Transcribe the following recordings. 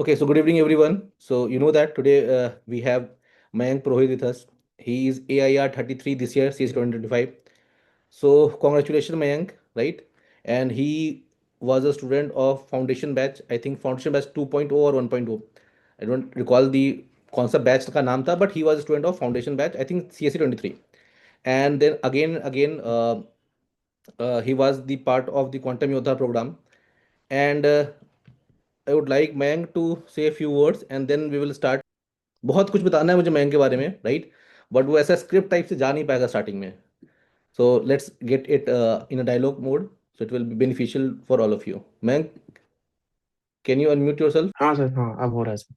Okay, so good evening, everyone. So you know that today we have Mayank Purohit with us. He is AIR 33 this year, CS 2025. So congratulations, Mayank, right? And he was a student of Foundation Batch. I think Foundation Batch 2.0 or 1.0. I don't recall the concept batch का नाम था, but he was a student of Foundation Batch. I think CSE 23. And then again, he was the part of the Quantum Yodha program. And I would like Mayank to say a few words and then we will start. बहुत कुछ बताना है मुझे मयंक के बारे में, right? But वो ऐसा स्क्रिप्ट टाइप से जा नहीं पाएगा स्टार्टिंग में. So let's get it in a dialogue mode, so it will be beneficial for all of you. Mayank, can you unmute yourself? हाँ सर, हाँ अब हो रहा है सर।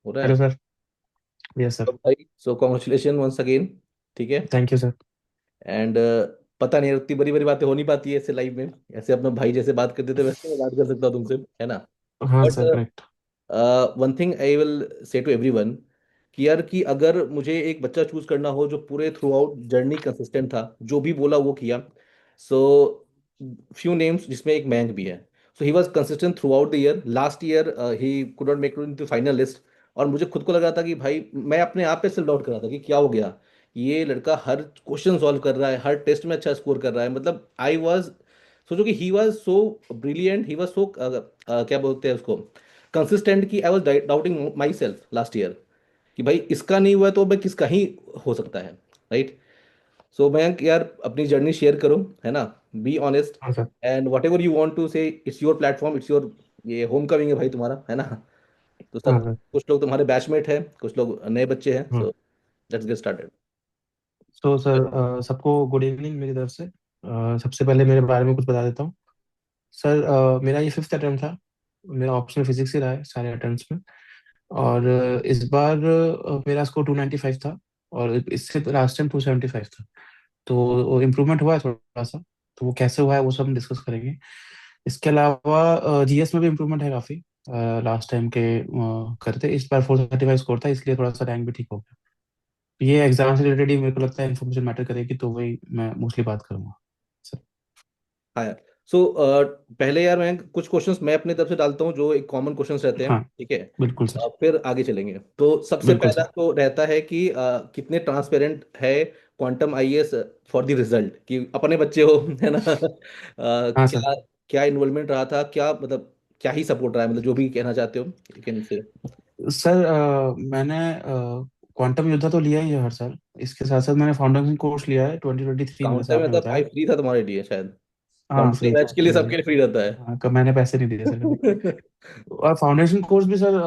हो रहा हेलो है? सर। Yes sir. अब भाई, सो कॉन्ग्रेचुलेशन वंस अगेन. ठीक है. Thank you sir. एंड पता नहीं, उतनी बड़ी बड़ी बातें हो नहीं पाती है ऐसे लाइव में. ऐसे अपना भाई जैसे बात करते थे वैसे मैं बात कर सकता हूँ तुमसे, है ना? हाँ but sir, correct. One thing I will say to everyone कि यार, कि अगर मुझे एक बच्चा चूज करना हो जो पूरे थ्रू आउट जर्नी कंसिस्टेंट था, जो भी बोला वो किया, सो फ्यू नेम्स जिसमें एक मयंक भी है. So he was consistent throughout the year. Last year he could not make it to final list. और मुझे खुद को लगा था कि भाई, मैं अपने आप पे सेल्फ डाउट कर रहा था कि क्या हो गया, ये लड़का हर क्वेश्चन सॉल्व कर रहा है, हर टेस्ट में अच्छा स्कोर कर रहा है. मतलब आई वाज सोचो कि he was so brilliant, he was so क्या बोलते हैं उसको, कंसिस्टेंट, कि I was doubting my self last year कि भाई इसका नहीं हुआ तो मैं किसका ही हो सकता है, राइट? सो मयंक यार, अपनी जर्नी शेयर करो, है ना? Be honest. हाँ sir. And whatever you want to say, it's your platform, it's your, ये होम कमिंग है भाई तुम्हारा, है ना? तो हाँ सब, सर। कुछ लोग तुम्हारे बैचमेट हैं, कुछ लोग नए बच्चे हैं. हाँ। सो लेट्स गेट स्टार्टेड. तो सर, सबको गुड इवनिंग मेरी तरफ से। सबसे पहले मेरे बारे में कुछ बता देता हूँ। सर, मेरा ये फिफ्थ अटेम्प्ट था। मेरा ऑप्शनल फिजिक्स ही रहा है सारे अटेम्प्ट्स में। और इस बार मेरा स्कोर 295 था। और इससे लास्ट टाइम 275 था। तो इम्प्रूवमेंट हुआ है थोड़ा सा। तो वो कैसे हुआ है वो सब हम डिस्कस करेंगे। इसके अलावा जीएस में भी इम्प्रूवमेंट है काफ़ी। लास्ट टाइम के करते इस बार 435 स्कोर था, इसलिए थोड़ा सा रैंक भी ठीक हो गया। ये एग्जाम से रिलेटेड ही मेरे को लगता है इन्फॉर्मेशन मैटर करेगी, तो वही मैं मोस्टली बात करूंगा सर। हाँ यार. सो पहले यार मैं कुछ क्वेश्चंस मैं अपने तरफ से डालता हूँ जो एक कॉमन क्वेश्चंस रहते हैं, हाँ, ठीक है? बिल्कुल सर। फिर आगे चलेंगे. तो सबसे बिल्कुल पहला सर। तो रहता है कि कितने ट्रांसपेरेंट है quantum IAS for the result, कि अपने बच्चे हो, है ना? हाँ सर। क्या क्या इन्वॉल्वमेंट रहा था, क्या मतलब, क्या ही सपोर्ट रहा है, मतलब जो भी कहना चाहते हो यू कैन से. सर, मैंने क्वांटम योद्धा तो लिया ही है हर साल। इसके साथ साथ मैंने फाउंडेशन कोर्स लिया है 2023 में, जैसे काउंटर में आपने मतलब बताया। भाई फ्री था तुम्हारे लिए शायद. हाँ, फाउंडेशन फ्री बैच था के लिए मेरे लिए। सबके लिए फ्री रहता हाँ, मैंने पैसे नहीं दिए सर कभी। है. और फाउंडेशन कोर्स भी सर,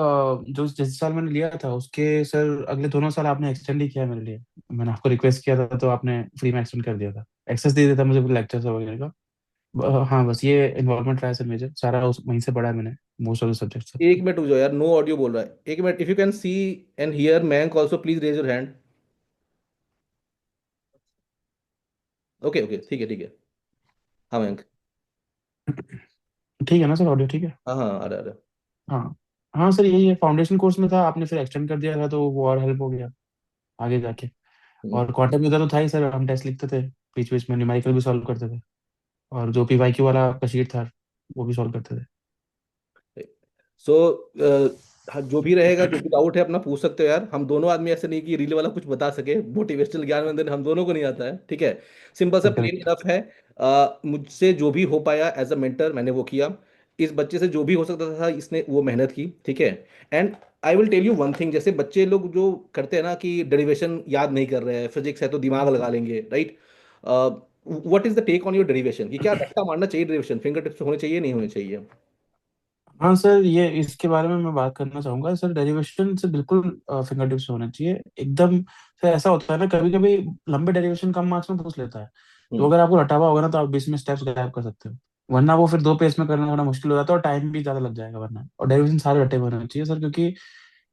जो जिस साल मैंने लिया था उसके सर अगले दोनों साल आपने एक्सटेंड ही किया है मेरे लिए। मैंने आपको रिक्वेस्ट किया था तो आपने फ्री में एक्सटेंड कर दिया था। एक्सेस दे दिया था मुझे लेक्चर्स वगैरह का। हाँ, बस ये इन्वॉल्वमेंट रहा है सर मेजर सारा, उस वहीं से पढ़ा है मैंने most of the subject sir. एक मिनट रुक जाओ यार, नो ऑडियो बोल रहा है. एक minute, if you can see and hear Mayank also, please raise your hand. Okay okay, ठीक है ठीक है. हाँ मयंक. ठीक है ना सर, ऑडियो ठीक है? हाँ हाँ, आ रहा है, आ रहा है. हाँ। हाँ सर, यही है, फाउंडेशन कोर्स में था, आपने फिर एक्सटेंड कर दिया था तो वो और हेल्प हो गया आगे जाके। हम्म. और क्वांटम में तो था ही सर, हम टेस्ट लिखते थे, बीच बीच में न्यूमेरिकल भी सॉल्व करते थे। और जो पीवाईक्यू वाला का शीट था वो भी सॉल्व करते थे। सो जो भी रहेगा, जो भी डाउट है अपना पूछ सकते हो यार. हम दोनों आदमी ऐसे नहीं कि रील वाला कुछ बता सके, मोटिवेशनल ज्ञान वंदन हम दोनों को नहीं आता है, ठीक है? सिंपल सा प्लेन करेक्ट। इनफ है. मुझसे जो भी हो पाया एज अ मेंटर मैंने वो किया. इस बच्चे से जो भी हो सकता था इसने वो मेहनत की, ठीक है? And I will tell you one thing, जैसे बच्चे लोग जो करते हैं ना कि डेरिवेशन याद नहीं कर रहे हैं, फिजिक्स है तो दिमाग लगा लेंगे, right? What is the take on your derivation, कि क्या रट्टा मारना चाहिए, डेरिवेशन फिंगर टिप्स होने चाहिए नहीं होने चाहिए? हाँ सर, ये इसके बारे में मैं बात करना चाहूंगा सर। डेरिवेशन से बिल्कुल फिंगर टिप्स होना चाहिए एकदम। सर ऐसा होता है ना, कभी कभी लंबे डेरिवेशन कम मार्क्स में पूछ लेता है। तो हम्म. अगर आपको रटा हुआ होगा ना तो आप बीच में स्टेप्स गायब कर सकते हो। वरना वो फिर दो पेज में करना थोड़ा मुश्किल हो जाता है और टाइम भी ज्यादा लग जाएगा वरना। और डेरिवेशन सारे रटे हुए होने चाहिए सर, क्योंकि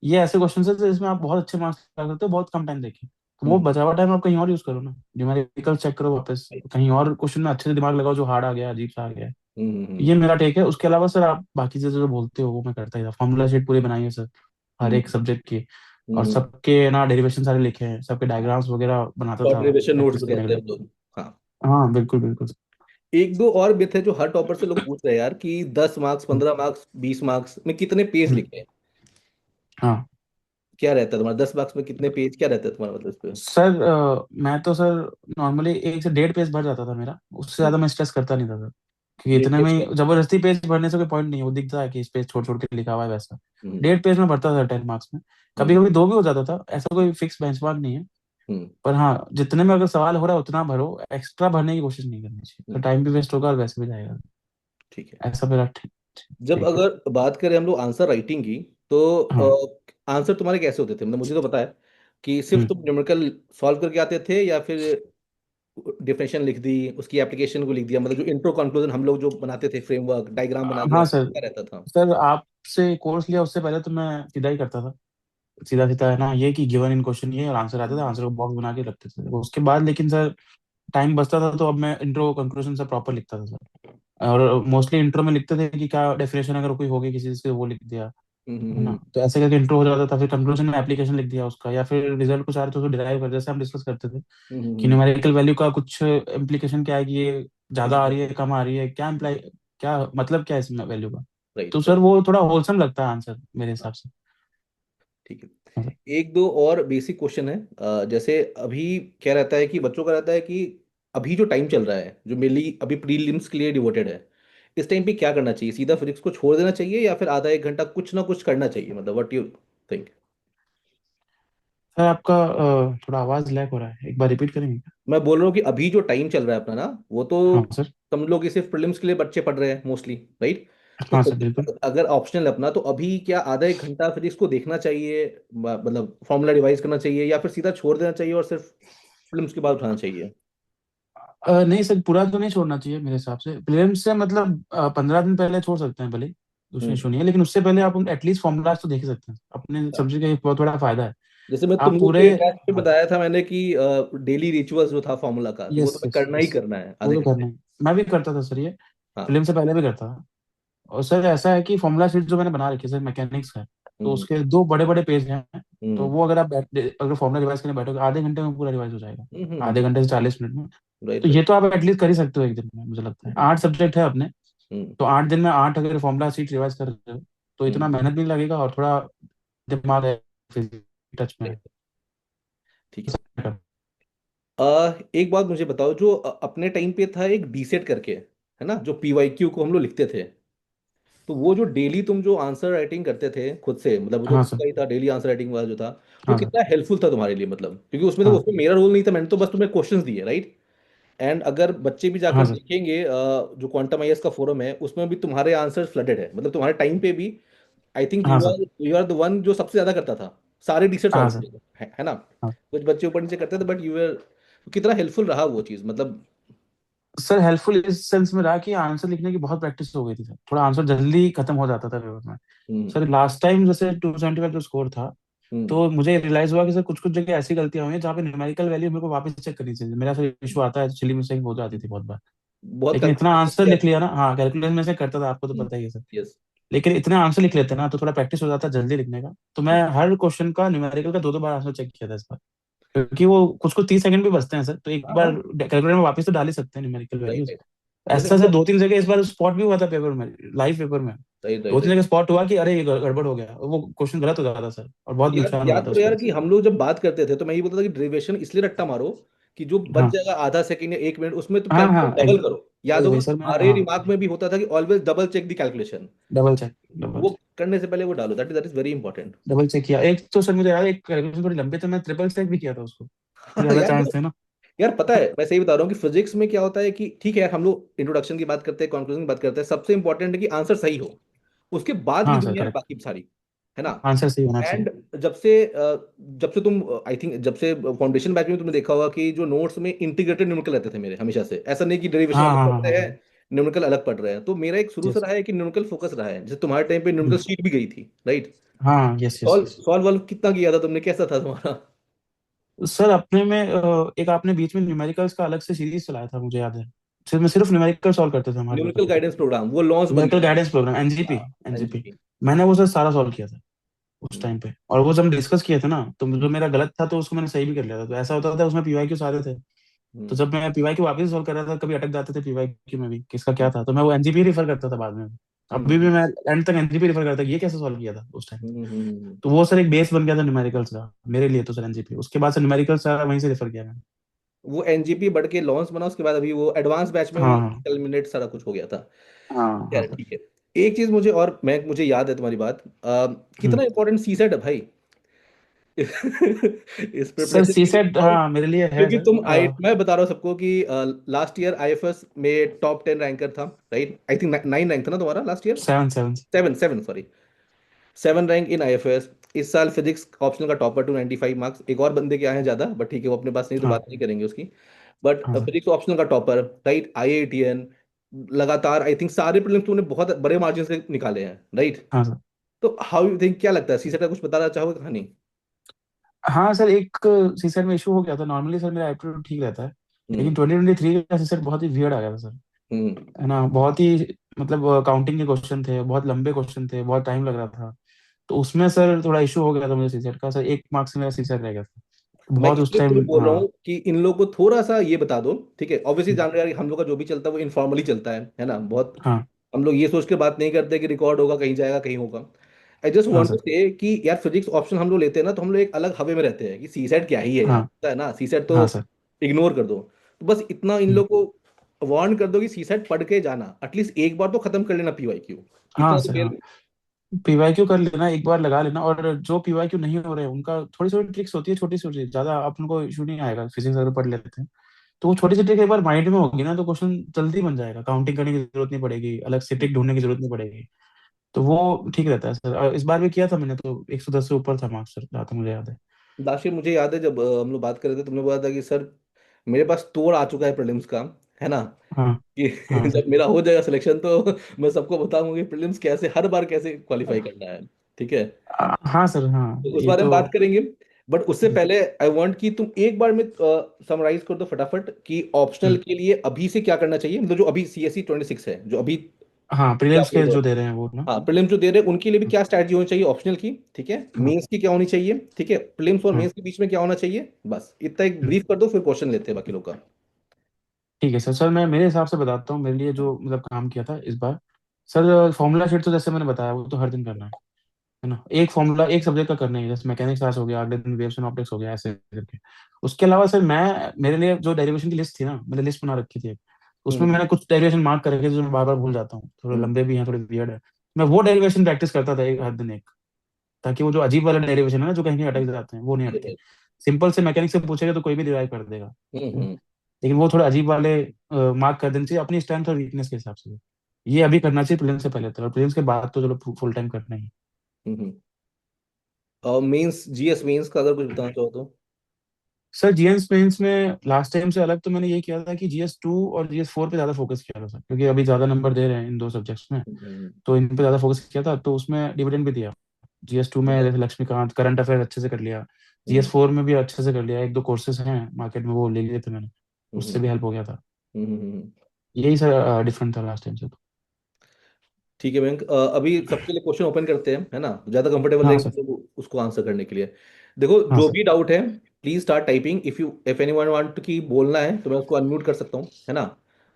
ये ऐसे क्वेश्चन है जिसमें आप बहुत अच्छे मार्क्स ला सकते हो बहुत कम टाइम देके। तो वो हम्म. बचा हुआ टाइम आप कहीं और यूज करो ना, न्यूमेरिकल चेक करो वापस, कहीं और क्वेश्चन में अच्छे से दिमाग लगाओ जो हार्ड आ गया, अजीब सा आ गया है। हम्म. ये मेरा टेक है। उसके अलावा सर आप बाकी चीजें जो बोलते हो वो मैं करता ही था। फॉर्मूला शीट पूरी बनाई है सर, हर हम्म. एक सब्जेक्ट की। और हम्म. सबके ना डेरिवेशन सारे लिखे हैं, सबके डायग्राम्स वगैरह बनाता शॉर्ट था डेरिवेशन नोट्स प्रैक्टिस भी करने के कहते हैं लिए। हम लोग. हाँ. हाँ बिल्कुल बिल्कुल। एक दो और मिथ है जो हर टॉपर से लोग पूछ रहे हैं यार, कि 10 मार्क्स, 15 मार्क्स, 20 मार्क्स में कितने पेज हम्म, लिखे हैं? हाँ क्या रहता है तुम्हारा 10 मार्क्स में कितने पेज क्या रहता है तुम्हारा मतलब इस पे? सर, मैं तो सर नॉर्मली 1 से 1.5 पेज भर जाता था मेरा, उससे हम्म, ज्यादा मैं स्ट्रेस करता नहीं था सर। क्योंकि डेढ़ इतने में पेज का? ही जबरदस्ती पेज भरने से कोई पॉइंट नहीं है, वो दिखता है कि इस पेज छोड़ छोड़ के लिखा हुआ है वैसा। हम्म 1.5 पेज में भरता था 10 मार्क्स में। कभी हम्म कभी 2 भी हो जाता था, ऐसा कोई फिक्स बेंचमार्क नहीं है। हम्म पर हाँ, जितने में अगर सवाल हो रहा है उतना भरो, एक्स्ट्रा भरने की कोशिश नहीं करनी चाहिए, तो हम्म, टाइम भी वेस्ट होगा और वैसे भी जाएगा। ठीक है। ऐसा मेरा ठीक। जब ठीक है। अगर बात करें हम लोग आंसर राइटिंग की, हाँ। तो आंसर तुम्हारे कैसे होते थे? मतलब मुझे तो पता है कि सिर्फ हम्म। तुम न्यूमेरिकल सॉल्व करके आते थे, या फिर डिफिनेशन लिख दी, उसकी एप्लीकेशन को लिख दिया, मतलब जो इंट्रो कंक्लूजन हम लोग जो बनाते थे, फ्रेमवर्क डायग्राम बना दिया, हाँ सर। क्या रहता था? सर आपसे कोर्स लिया उससे पहले तो मैं सीधा ही करता था। सीधा सीधा है ना, ये कि गिवन इन क्वेश्चन ये और आंसर आता था, आंसर को बॉक्स बना के रखते थे उसके बाद। लेकिन सर टाइम बचता था तो अब मैं इंट्रो कंक्लूजन से प्रॉपर लिखता था सर। और मोस्टली इंट्रो में लिखते थे कि क्या डेफिनेशन अगर कोई होगी किसी चीज़ की, वो लिख दिया, हम्म है ना। हम्म तो ऐसे करके इंट्रो हो जाता था, फिर कंक्लूजन में एप्लीकेशन लिख दिया उसका, या फिर रिजल्ट कुछ आ रहे थे उसको डिराइव कर, जैसे हम डिस्कस करते थे कि हम्म न्यूमेरिकल वैल्यू का कुछ इम्प्लीकेशन क्या है, कि ये ज्यादा आ रही है कम आ रही है, क्या इम्प्लाई, क्या मतलब क्या है इसमें वैल्यू का। तो राइट सर राइट। वो थोड़ा होलसम लगता है आंसर मेरे हिसाब से। ठीक है। हाँ सर। एक दो और बेसिक क्वेश्चन है। जैसे अभी क्या रहता है कि बच्चों का रहता है कि अभी जो टाइम चल रहा है, जो मेनली अभी प्रीलिम्स के लिए डिवोटेड है, इस टाइम पे क्या करना चाहिए? सीधा फिजिक्स को छोड़ देना चाहिए, या फिर आधा 1 घंटा कुछ ना कुछ करना चाहिए? मतलब व्हाट यू थिंक? सर आपका थोड़ा आवाज लैग हो रहा है, एक बार रिपीट करेंगे क्या? मैं बोल रहा हूँ कि अभी जो टाइम चल रहा है अपना ना, वो तो हाँ सर। हम लोग ये सिर्फ प्रीलिम्स के लिए बच्चे पढ़ रहे हैं मोस्टली, राइट? तो हाँ सर बिल्कुल। अगर ऑप्शनल है अपना, तो अभी क्या आधा 1 घंटा फिजिक्स को देखना चाहिए, मतलब फॉर्मूला रिवाइज करना चाहिए, या फिर सीधा छोड़ देना चाहिए और सिर्फ प्रीलिम्स के बाद उठाना चाहिए? नहीं सर, पूरा तो नहीं छोड़ना चाहिए मेरे हिसाब से। प्रीलिम्स से मतलब 15 दिन पहले छोड़ सकते हैं भले, उसमें हम्म। इशू नहीं है, लेकिन उससे पहले आप एटलीस्ट फॉर्मूलाज तो देख ही सकते हैं, अपने सब्जेक्ट का एक बहुत बड़ा फायदा है। जैसे मैं तुम आप लोग पूरे। के बैच पे हाँ। बताया था मैंने कि डेली रिचुअल्स जो था फॉर्मूला का, तो वो यस तुम्हें यस करना ही यस। करना है वो आधे तो घंटे करना है, मैं भी करता था सर ये। हाँ। फिल्म से पहले भी करता था। और सर ऐसा है कि फॉर्मूला शीट जो मैंने बना रखी है सर, मैकेनिक्स का, तो हम्म उसके 2 बड़े बड़े पेज हैं। तो हम्म वो अगर आप अगर फॉर्मूला रिवाइज करने बैठोगे आधे घंटे में पूरा रिवाइज हो जाएगा। हम्म। आधे घंटे से 40 मिनट में। तो राइट ये राइट। तो आप एटलीस्ट कर ही सकते हो एक दिन में, मुझे लगता है। 8 सब्जेक्ट है अपने, हम्म तो 8 दिन में 8 अगर फॉर्मूला शीट रिवाइज कर रहे हो तो इतना हम्म मेहनत भी नहीं लगेगा, और थोड़ा दिमाग है टच में है। right, ठीक है। एक बात मुझे बताओ, जो अपने टाइम पे था एक डीसेट करके, है ना, जो पीवाईक्यू को हम लोग लिखते थे, तो वो जो डेली तुम जो आंसर राइटिंग करते थे खुद से, मतलब वो जो हाँ खुद सर। का ही था डेली आंसर राइटिंग वाला जो था, वो हाँ सर। कितना हेल्पफुल था तुम्हारे लिए? मतलब क्योंकि उसमें तो हाँ। उसमें मेरा रोल नहीं था, मैंने तो बस तुम्हें क्वेश्चंस दिए, राइट? एंड अगर बच्चे भी जाकर हाँ सर। देखेंगे जो क्वांटम आईएस का फोरम है, उसमें भी तुम्हारे आंसर फ्लडेड है, मतलब तुम्हारे टाइम पे भी आई थिंक हाँ sir. You are the one जो सबसे ज्यादा करता था, सारे डीसेट हाँ सॉल्व सर। किए थे, है ना? हाँ कुछ बच्चे ऊपर नीचे करते थे, बट यू आर, कितना हेल्पफुल रहा वो चीज़ मतलब? सर, हेल्पफुल इस सेंस में रहा कि आंसर लिखने की बहुत प्रैक्टिस हो गई थी सर, थोड़ा आंसर जल्दी खत्म हो जाता था पेपर में। हम्म सर लास्ट टाइम जैसे 275 जो स्कोर था, हम्म तो मुझे रियलाइज हुआ कि सर कुछ कुछ जगह ऐसी गलतियां हुई हैं जहाँ पे न्यूमेरिकल वैल्यू मेरे को वापस चेक करनी चाहिए। मेरा सर इशू आता है, चिली मिस्टेक हो जाती थी बहुत बार। बहुत लेकिन इतना आंसर कैलकुलेशन। लिख लिया ना, हाँ कैलकुलेशन में से करता था, आपको तो पता ही है सर। यस। लेकिन इतने आंसर लिख लेते ना तो थोड़ा प्रैक्टिस हो जाता है जल्दी लिखने का। तो मैं हर क्वेश्चन का न्यूमेरिकल का 2 2 बार आंसर चेक किया था इस बार, क्योंकि वो कुछ कुछ 30 सेकंड भी बचते हैं सर, तो एक हाँ बार हाँ। कैलकुलेटर में वापस तो डाल ही सकते हैं न्यूमेरिकल राइट वैल्यूज। राइट। जैसे ऐसा हम सर लोग, 2 3 जगह इस बार स्पॉट भी हुआ था पेपर में, लाइव पेपर में। राइट दो राइट तीन राइट। जगह स्पॉट हुआ कि अरे ये गड़बड़ हो गया, वो क्वेश्चन गलत हो जाता सर, और बहुत याद नुकसान हो याद जाता करो उसकी यार वजह कि से। हम लोग जब बात करते थे, तो मैं ये बोलता था कि डेरिवेशन इसलिए रट्टा मारो कि जो बच हाँ जाएगा आधा सेकंड या 1 मिनट, उसमें तुम हाँ हाँ कैलकुलेशन डबल करो। याद वही होगा वही सर, मैं तुम्हारे हाँ। दिमाग में भी होता था कि always double check the calculation. Double check. Double वो चेक। करने से पहले वो डालो, that is very important. Double check किया एक तो सर, मुझे याद है एक कैलकुलेशन थोड़ी लंबी, तो मैं ट्रिपल चेक भी किया था उसको, कि ज्यादा यार चांस देखो, थे ना। यार पता है मैं सही बता रहा हूँ कि फिजिक्स में क्या होता है कि ठीक है यार, हम लोग इंट्रोडक्शन की बात करते हैं, कंक्लूजन की बात करते हैं, सबसे इंपॉर्टेंट है कि आंसर सही हो, उसके बाद की हाँ सर दुनिया है करेक्ट। बाकी सारी, है ना? आंसर सही होना चाहिए। एंड जब से तुम आई थिंक जब से फाउंडेशन बैच में तुमने देखा होगा कि जो नोट्स में इंटीग्रेटेड न्यूमेरिकल रहते थे मेरे, हमेशा से ऐसा नहीं कि डेरिवेशन हाँ अलग हाँ पढ़ हाँ रहे हाँ। हैं, न्यूमेरिकल अलग पढ़ रहे हैं। तो मेरा एक शुरू से यस। रहा है कि न्यूमेरिकल फोकस रहा है, जैसे तुम्हारे टाइम पे न्यूमेरिकल शीट भी गई थी, राइट? हाँ yes yes solve yes. Solve valve कितना किया था तुमने, कैसा था तुम्हारा? सर अपने में एक आपने बीच में न्यूमेरिकल्स का अलग से सीरीज चलाया था, मुझे याद है। सिर्फ मैं सिर्फ न्यूमेरिकल सॉल्व करते थे हमारे पेपर न्यूमेरिकल में। गाइडेंस प्रोग्राम, वो लॉन्च बन न्यूमेरिकल गया था। Guidance programme, NGP. हाँ, एनजीपी। एनजीपी। मैंने वो सर सारा सॉल्व किया था उस टाइम पे, और वो जब हम डिस्कस किए थे ना, तो जो मेरा गलत था तो उसको मैंने सही भी कर लिया था। तो ऐसा होता था उसमें पीवाई सारे थे, तो जब मैं पीवाई वापस सॉल्व कर रहा था कभी अटक जाते थे पीवाई में भी, किसका क्या था, तो मैं वो एनजीपी रेफर करता था बाद में। अभी भी हम्म मैं एंड तक एनजीपी रेफर करता, ये कैसे सॉल्व किया था उस टाइम। हम्म। तो वो सर एक बेस बन गया था न्यूमेरिकल्स का मेरे लिए तो सर एनजीपी, उसके बाद सर न्यूमेरिकल्स सारा वहीं से रेफर किया मैंने। वो एनजीपी बढ़ के लॉन्च बना, उसके बाद अभी वो एडवांस बैच में वो हाँ हाँ कलमिनेट सारा कुछ हो गया था। हाँ हाँ यार सर। ठीक है। एक चीज मुझे, और मैं मुझे याद है तुम्हारी बात, हम्म। कितना इंपॉर्टेंट सी सेट है भाई इस सर प्रिपरेशन सी के लिए सेट बताओ। हाँ मेरे लिए है क्योंकि सर। तुम आई मैं बता रहा हूँ सबको कि लास्ट ईयर आईएफएस में टॉप 10 रैंकर था, राइट? आई थिंक 9 रैंक था ना तुम्हारा last year. 7 7। Seven, seven sorry. 7 rank in IFS. इस साल फिजिक्स ऑप्शनल का टॉपर, 295 मार्क्स। एक और बंदे के आए हैं ज्यादा, बट ठीक है, वो अपने पास नहीं तो बात हाँ नहीं करेंगे उसकी। बट हाँ सर। फिजिक्स ऑप्शनल का टॉपर, राइट? आईआईटीएन। लगातार आई थिंक सारे प्रीलिम्स तूने बहुत बड़े मार्जिन से निकाले हैं, राइट? हाँ सर। तो हाउ यू थिंक, क्या लगता है सीसेट का कुछ बताना चाहोगे कहानी? हाँ सर, एक सीसेट में इशू हो गया था। नॉर्मली सर मेरा एप्टीट्यूड ठीक रहता है, लेकिन हम्म 2023 का सीसेट बहुत ही वियर्ड आ गया था सर। हम्म। है ना, बहुत ही मतलब काउंटिंग के क्वेश्चन थे, बहुत लंबे क्वेश्चन थे, बहुत टाइम लग रहा था। तो उसमें सर थोड़ा इशू हो गया था मुझे सीसेट का सर, 1 मार्क्स से मेरा सीसेट रह गया था। तो मैं बहुत उस इसलिए टाइम तुम्हें बोल रहा हाँ। हूँ कि इन लोगों को थोड़ा सा ये बता दो, ठीक है? ऑब्वियसली हम्म, जान रहे हैं कि हम लोग का जो भी चलता है वो इनफॉर्मली चलता है ना, बहुत। हाँ हम लोग ये सोच के बात नहीं करते कि रिकॉर्ड होगा, कहीं जाएगा, कहीं होगा। आई जस्ट हाँ वांट टू सर। से कि यार फिजिक्स ऑप्शन हम लोग लेते हैं ना, तो हम लोग एक अलग हवे में रहते हैं कि सी सेट क्या ही है यार, हाँ होता है ना सी सेट तो हाँ सर। इग्नोर कर दो। तो बस इतना इन हम्म, लोग को वार्न कर दो कि सी सेट पढ़ के जाना, एटलीस्ट एक बार तो खत्म कर लेना पीवाई क्यू। हाँ इतना तो सर। हाँ, मेरे। पीवाईक्यू कर लेना, एक बार लगा लेना। और जो पीवाईक्यू नहीं हो रहे हैं उनका थोड़ी थोड़ी ट्रिक्स होती है, छोटी छोटी, ज्यादा अपन को इशू नहीं आएगा। फिजिक्स अगर पढ़ लेते हैं तो वो छोटी सी ट्रिक एक बार माइंड में होगी ना, तो क्वेश्चन जल्दी बन जाएगा। काउंटिंग करने की जरूरत नहीं पड़ेगी, अलग से ट्रिक ढूंढने की जरूरत नहीं पड़ेगी। तो वो ठीक रहता है सर। और इस बार भी किया था मैंने, तो 110 से ऊपर था मार्क्स सर, जहाँ तक मुझे याद है। दाशिर, मुझे याद है जब हम लोग बात कर रहे थे, तुमने बोला था कि सर मेरे पास तोड़ आ चुका है प्रीलिम्स का, है ना? हाँ कि हाँ सर। जब मेरा हो जाएगा सिलेक्शन तो मैं सबको बताऊंगा कि प्रीलिम्स कैसे, हर बार कैसे क्वालिफाई करना है, ठीक है? हाँ सर। हाँ तो उस ये बारे में तो। बात करेंगे। बट उससे पहले आई वांट कि तुम एक बार में समराइज कर दो फटाफट कि ऑप्शनल हम्म, के लिए अभी से क्या करना चाहिए, मतलब जो अभी सीएससी 26 है, जो अभी हाँ क्या प्रीलिम्स बोल के रहे जो हो। दे रहे हैं वो ना। हाँ, प्रीलिम्स जो दे रहे हैं उनके लिए भी हाँ क्या स्ट्रैटेजी होनी चाहिए ऑप्शनल की, ठीक है? हाँ मेंस की क्या होनी चाहिए, ठीक है? प्रीलिम्स और हाँ, मेंस के बीच में क्या होना चाहिए, बस इतना एक हम्म, ब्रीफ कर दो, फिर क्वेश्चन लेते हैं बाकी लोग का। ठीक है सर। सर मैं मेरे हिसाब से बताता हूँ, मेरे लिए जो मतलब काम किया था इस बार। सर फॉर्मूला शीट तो जैसे मैंने बताया वो तो हर दिन करना है ना। एक फॉर्मूला एक सब्जेक्ट का करना ही है, जैसे मैकेनिक्स क्लास हो गया, अगले दिन वेव्स एंड ऑप्टिक्स हो गया, ऐसे करके। उसके अलावा सर मैं, मेरे लिए जो डेरिवेशन की लिस्ट थी ना, मैंने लिस्ट बना रखी थी। उसमें हम्म मैंने कुछ डेरिवेशन मार्क कर रखे थे जो मैं बार बार भूल जाता हूँ, थोड़े हम्म। लंबे भी हैं, थोड़े वियर्ड है। मैं वो डेरिवेशन प्रैक्टिस करता था एक हर दिन एक, ताकि वो जो अजीब वाला डेरिवेशन है ना, जो कहीं कहीं अटक जाते हैं, वो नहीं अटके। हम्म सिंपल से मैकेनिक से पूछेगा तो कोई भी डिराइव कर देगा, है ना। हम्म लेकिन वो थोड़े अजीब वाले मार्क कर देने चाहिए अपनी स्ट्रेंथ और वीकनेस के हिसाब से। ये अभी करना चाहिए प्रीलिम्स से पहले तो, और प्रीलिम्स के बाद तो चलो फुल टाइम करना ही हम्म। और मेंस, जीएस मेंस का अगर कुछ बताना है। चाहो तो? सर जीएस मेंस में लास्ट टाइम से अलग तो मैंने ये किया था कि जीएस 2 और जीएस 4 पे ज्यादा फोकस किया था सर, क्योंकि अभी ज्यादा नंबर दे रहे हैं इन दो सब्जेक्ट्स में। हम्म। तो इन पे ज्यादा फोकस किया था, तो उसमें डिविडेंड भी दिया। जीएस 2 में जैसे लक्ष्मीकांत करंट अफेयर अच्छे से कर लिया। हम्म जीएस 4 में भी अच्छे से कर लिया, एक दो कोर्सेज हैं मार्केट में वो ले लिए थे मैंने, उससे भी हम्म हेल्प हो गया था। हम्म। यही सर डिफरेंट था लास्ट टाइम से तो। ठीक है बैंक, अभी सबके लिए क्वेश्चन ओपन करते हैं, है ना? ज़्यादा कंफर्टेबल हाँ रहेंगे सर। तो उसको आंसर करने के लिए। देखो, हाँ जो सर। भी डाउट है please start typing. If anyone want की बोलना है तो मैं उसको अनम्यूट कर सकता हूँ, है ना?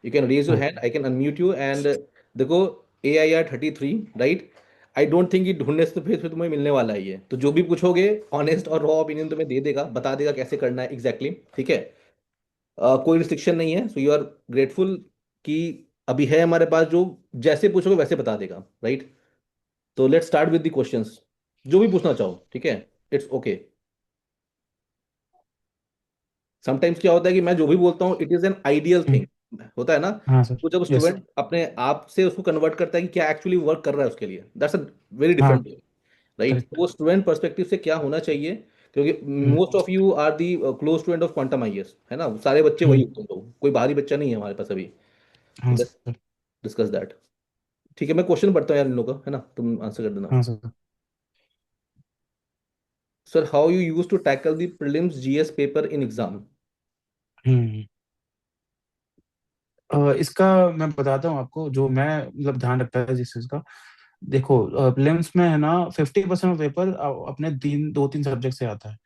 यू कैन रेज योर हाँ hand, I can unmute you. And देखो, AIR 33, right? I don't think ये ढूंढने से फिर तुम्हें मिलने वाला है ये, तो जो भी पूछोगे ऑनेस्ट और रॉ ओपिनियन तुम्हें दे देगा, बता देगा कैसे करना है एग्जैक्टली exactly, ठीक है? कोई रिस्ट्रिक्शन नहीं है, सो यू आर ग्रेटफुल कि अभी है हमारे पास जो जैसे पूछोगे वैसे बता देगा, राइट? तो let's start with the questions, जो भी पूछना चाहो, ठीक है? It's okay. समटाइम्स क्या होता है कि मैं जो भी बोलता हूँ it is an ideal hmm, thing, होता है ना? हाँ सर। तो जब यस। स्टूडेंट अपने आप से उसको कन्वर्ट करता है कि क्या एक्चुअली वर्क कर रहा है उसके लिए, दैट्स अ वेरी हाँ डिफरेंट थिंग, राइट? करेक्ट। वो स्टूडेंट पर्सपेक्टिव से क्या होना चाहिए, क्योंकि hmm most of you are the close student of quantum IAS, है ना? सारे बच्चे वही हम्म, होते हैं, लोग, कोई बाहरी बच्चा नहीं है हमारे पास अभी। तो हाँ लेट्स सर। Discuss that. ठीक है, मैं क्वेश्चन पढ़ता हूँ यार इन लोगों का, है ना? तुम आंसर कर देना। हाँ sir. Sir, how you use to tackle the prelims GS paper in exam? Hmm. इसका मैं बताता हूँ आपको, जो मैं मतलब ध्यान रखता है जिस चीज का। देखो प्रीलिम्स में है ना, 50% पेपर अपने तीन दो तीन सब्जेक्ट से आता है।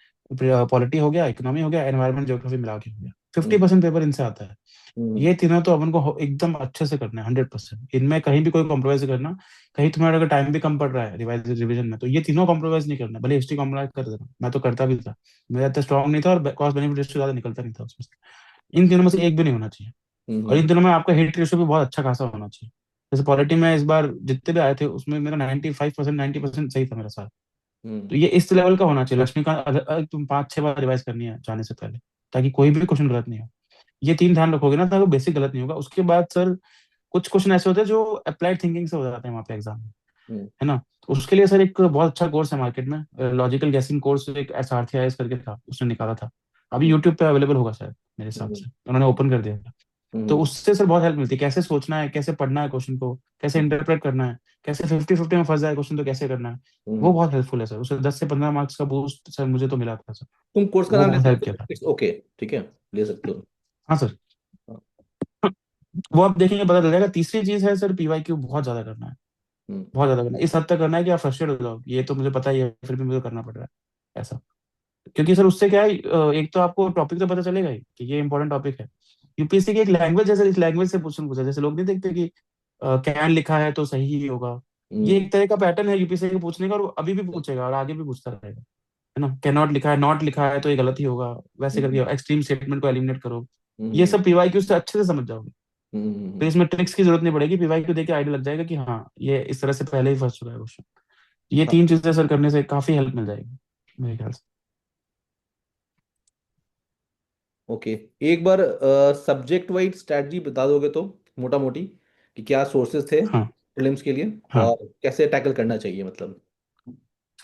पॉलिटी हो गया, इकोनॉमी हो गया, एनवायरमेंट ज्योग्राफी मिला के हो गया। हम्म 50% पेपर इनसे आता है। हम्म ये तीनों तो अपन को एकदम अच्छे से करना है, 100%। इनमें कहीं भी कोई कॉम्प्रोमाइज करना, कहीं तुम्हारा अगर टाइम भी कम पड़ रहा है रिविजन में, तो ये तीनों कॉम्प्रोमाइज नहीं करना। भले हिस्ट्री कॉम्प्रोमाइज कर देना, मैं तो करता भी था, मेरा इतना स्ट्रॉन्ग नहीं था, और कॉस्ट बेनिफिट रेशियो ज्यादा निकलता नहीं था उसमें से। इन तीनों में से एक भी नहीं होना चाहिए। और इन हम्म तीनों में आपका हिट रेशियो भी बहुत अच्छा खासा होना चाहिए। जैसे पॉलिटी में इस बार जितने भी आए थे उसमें मेरा 95%, 90% सही था मेरा साथ। हम्म तो ये इस लेवल का होना चाहिए लक्ष्मीकांत। अगर तुम 5-6 बार रिवाइज करनी है जाने से पहले, ताकि कोई भी क्वेश्चन गलत नहीं हो। ये तीन ध्यान रखोगे ना, तो बेसिक गलत नहीं होगा। उसके बाद सर कुछ क्वेश्चन ऐसे होते हैं जो अप्लाइड थिंकिंग से हो जाते हैं वहाँ पे एग्जाम में, हम्म है ना। तो उसके लिए सर एक बहुत अच्छा कोर्स है मार्केट में, लॉजिकल गैसिंग कोर्स, एक SRTIS करके था, उसने निकाला था। अभी हम्म यूट्यूब पे अवेलेबल होगा शायद, मेरे हिसाब हम्म से उन्होंने ओपन कर दिया था। तो हम्म उससे सर बहुत हेल्प मिलती है, कैसे सोचना है, कैसे पढ़ना है क्वेश्चन को, कैसे हम्म इंटरप्रेट करना है, कैसे 50-50 में फंस जाए क्वेश्चन तो कैसे करना है। वो हम्म। बहुत हेल्पफुल है सर। उससे 10 से 15 मार्क्स का बूस्ट सर मुझे तो मिला था सर। तुम कोर्स का वो नाम ले बहुत हेल्प सकते किया हो, था। इट्स ओके, ठीक है, ले सकते हो। हाँ सर। हाँ, वो आप देखेंगे पता चल जाएगा। तीसरी चीज है सर, PYQ बहुत ज्यादा करना है। हम्म बहुत ज्यादा करना है, इस हद तक करना है कि आप फ्रस्ट्रेट हो जाओ, ये तो मुझे पता ही है फिर भी मुझे करना पड़ रहा है ऐसा। क्योंकि सर उससे क्या है, एक तो आपको टॉपिक तो पता चलेगा ही कि ये इंपॉर्टेंट टॉपिक है। यूपीएससी की एक लैंग्वेज, जैसे इस लैंग्वेज से क्वेश्चन पूछा, जैसे लोग नहीं देखते कि कैन लिखा है तो सही ही होगा। ये हम्म एक तरह का पैटर्न है यूपीएससी के पूछने का, और वो अभी भी पूछेगा और आगे भी पूछता रहेगा, है ना। कैन नॉट लिखा है, नॉट लिखा है तो ये गलत ही होगा, वैसे करके हम्म एक्सट्रीम स्टेटमेंट को एलिमिनेट करो। ये हम्म सब PYQ से अच्छे से समझ जाओगे। तो हम्म। इसमें ट्रिक्स की जरूरत नहीं पड़ेगी, PYQ देके आइडिया लग जाएगा कि हाँ ये इस तरह से पहले ही फंस चुका है क्वेश्चन। ये हाँ, तीन चीजें सर करने से काफी हेल्प मिल जाएगी मेरे ख्याल से। ओके। एक बार सब्जेक्ट वाइज स्ट्रैटेजी बता दोगे तो, मोटा मोटी, कि क्या सोर्सेज थे हाँ प्रीलिम्स के लिए हाँ। और कैसे टैकल करना चाहिए मतलब।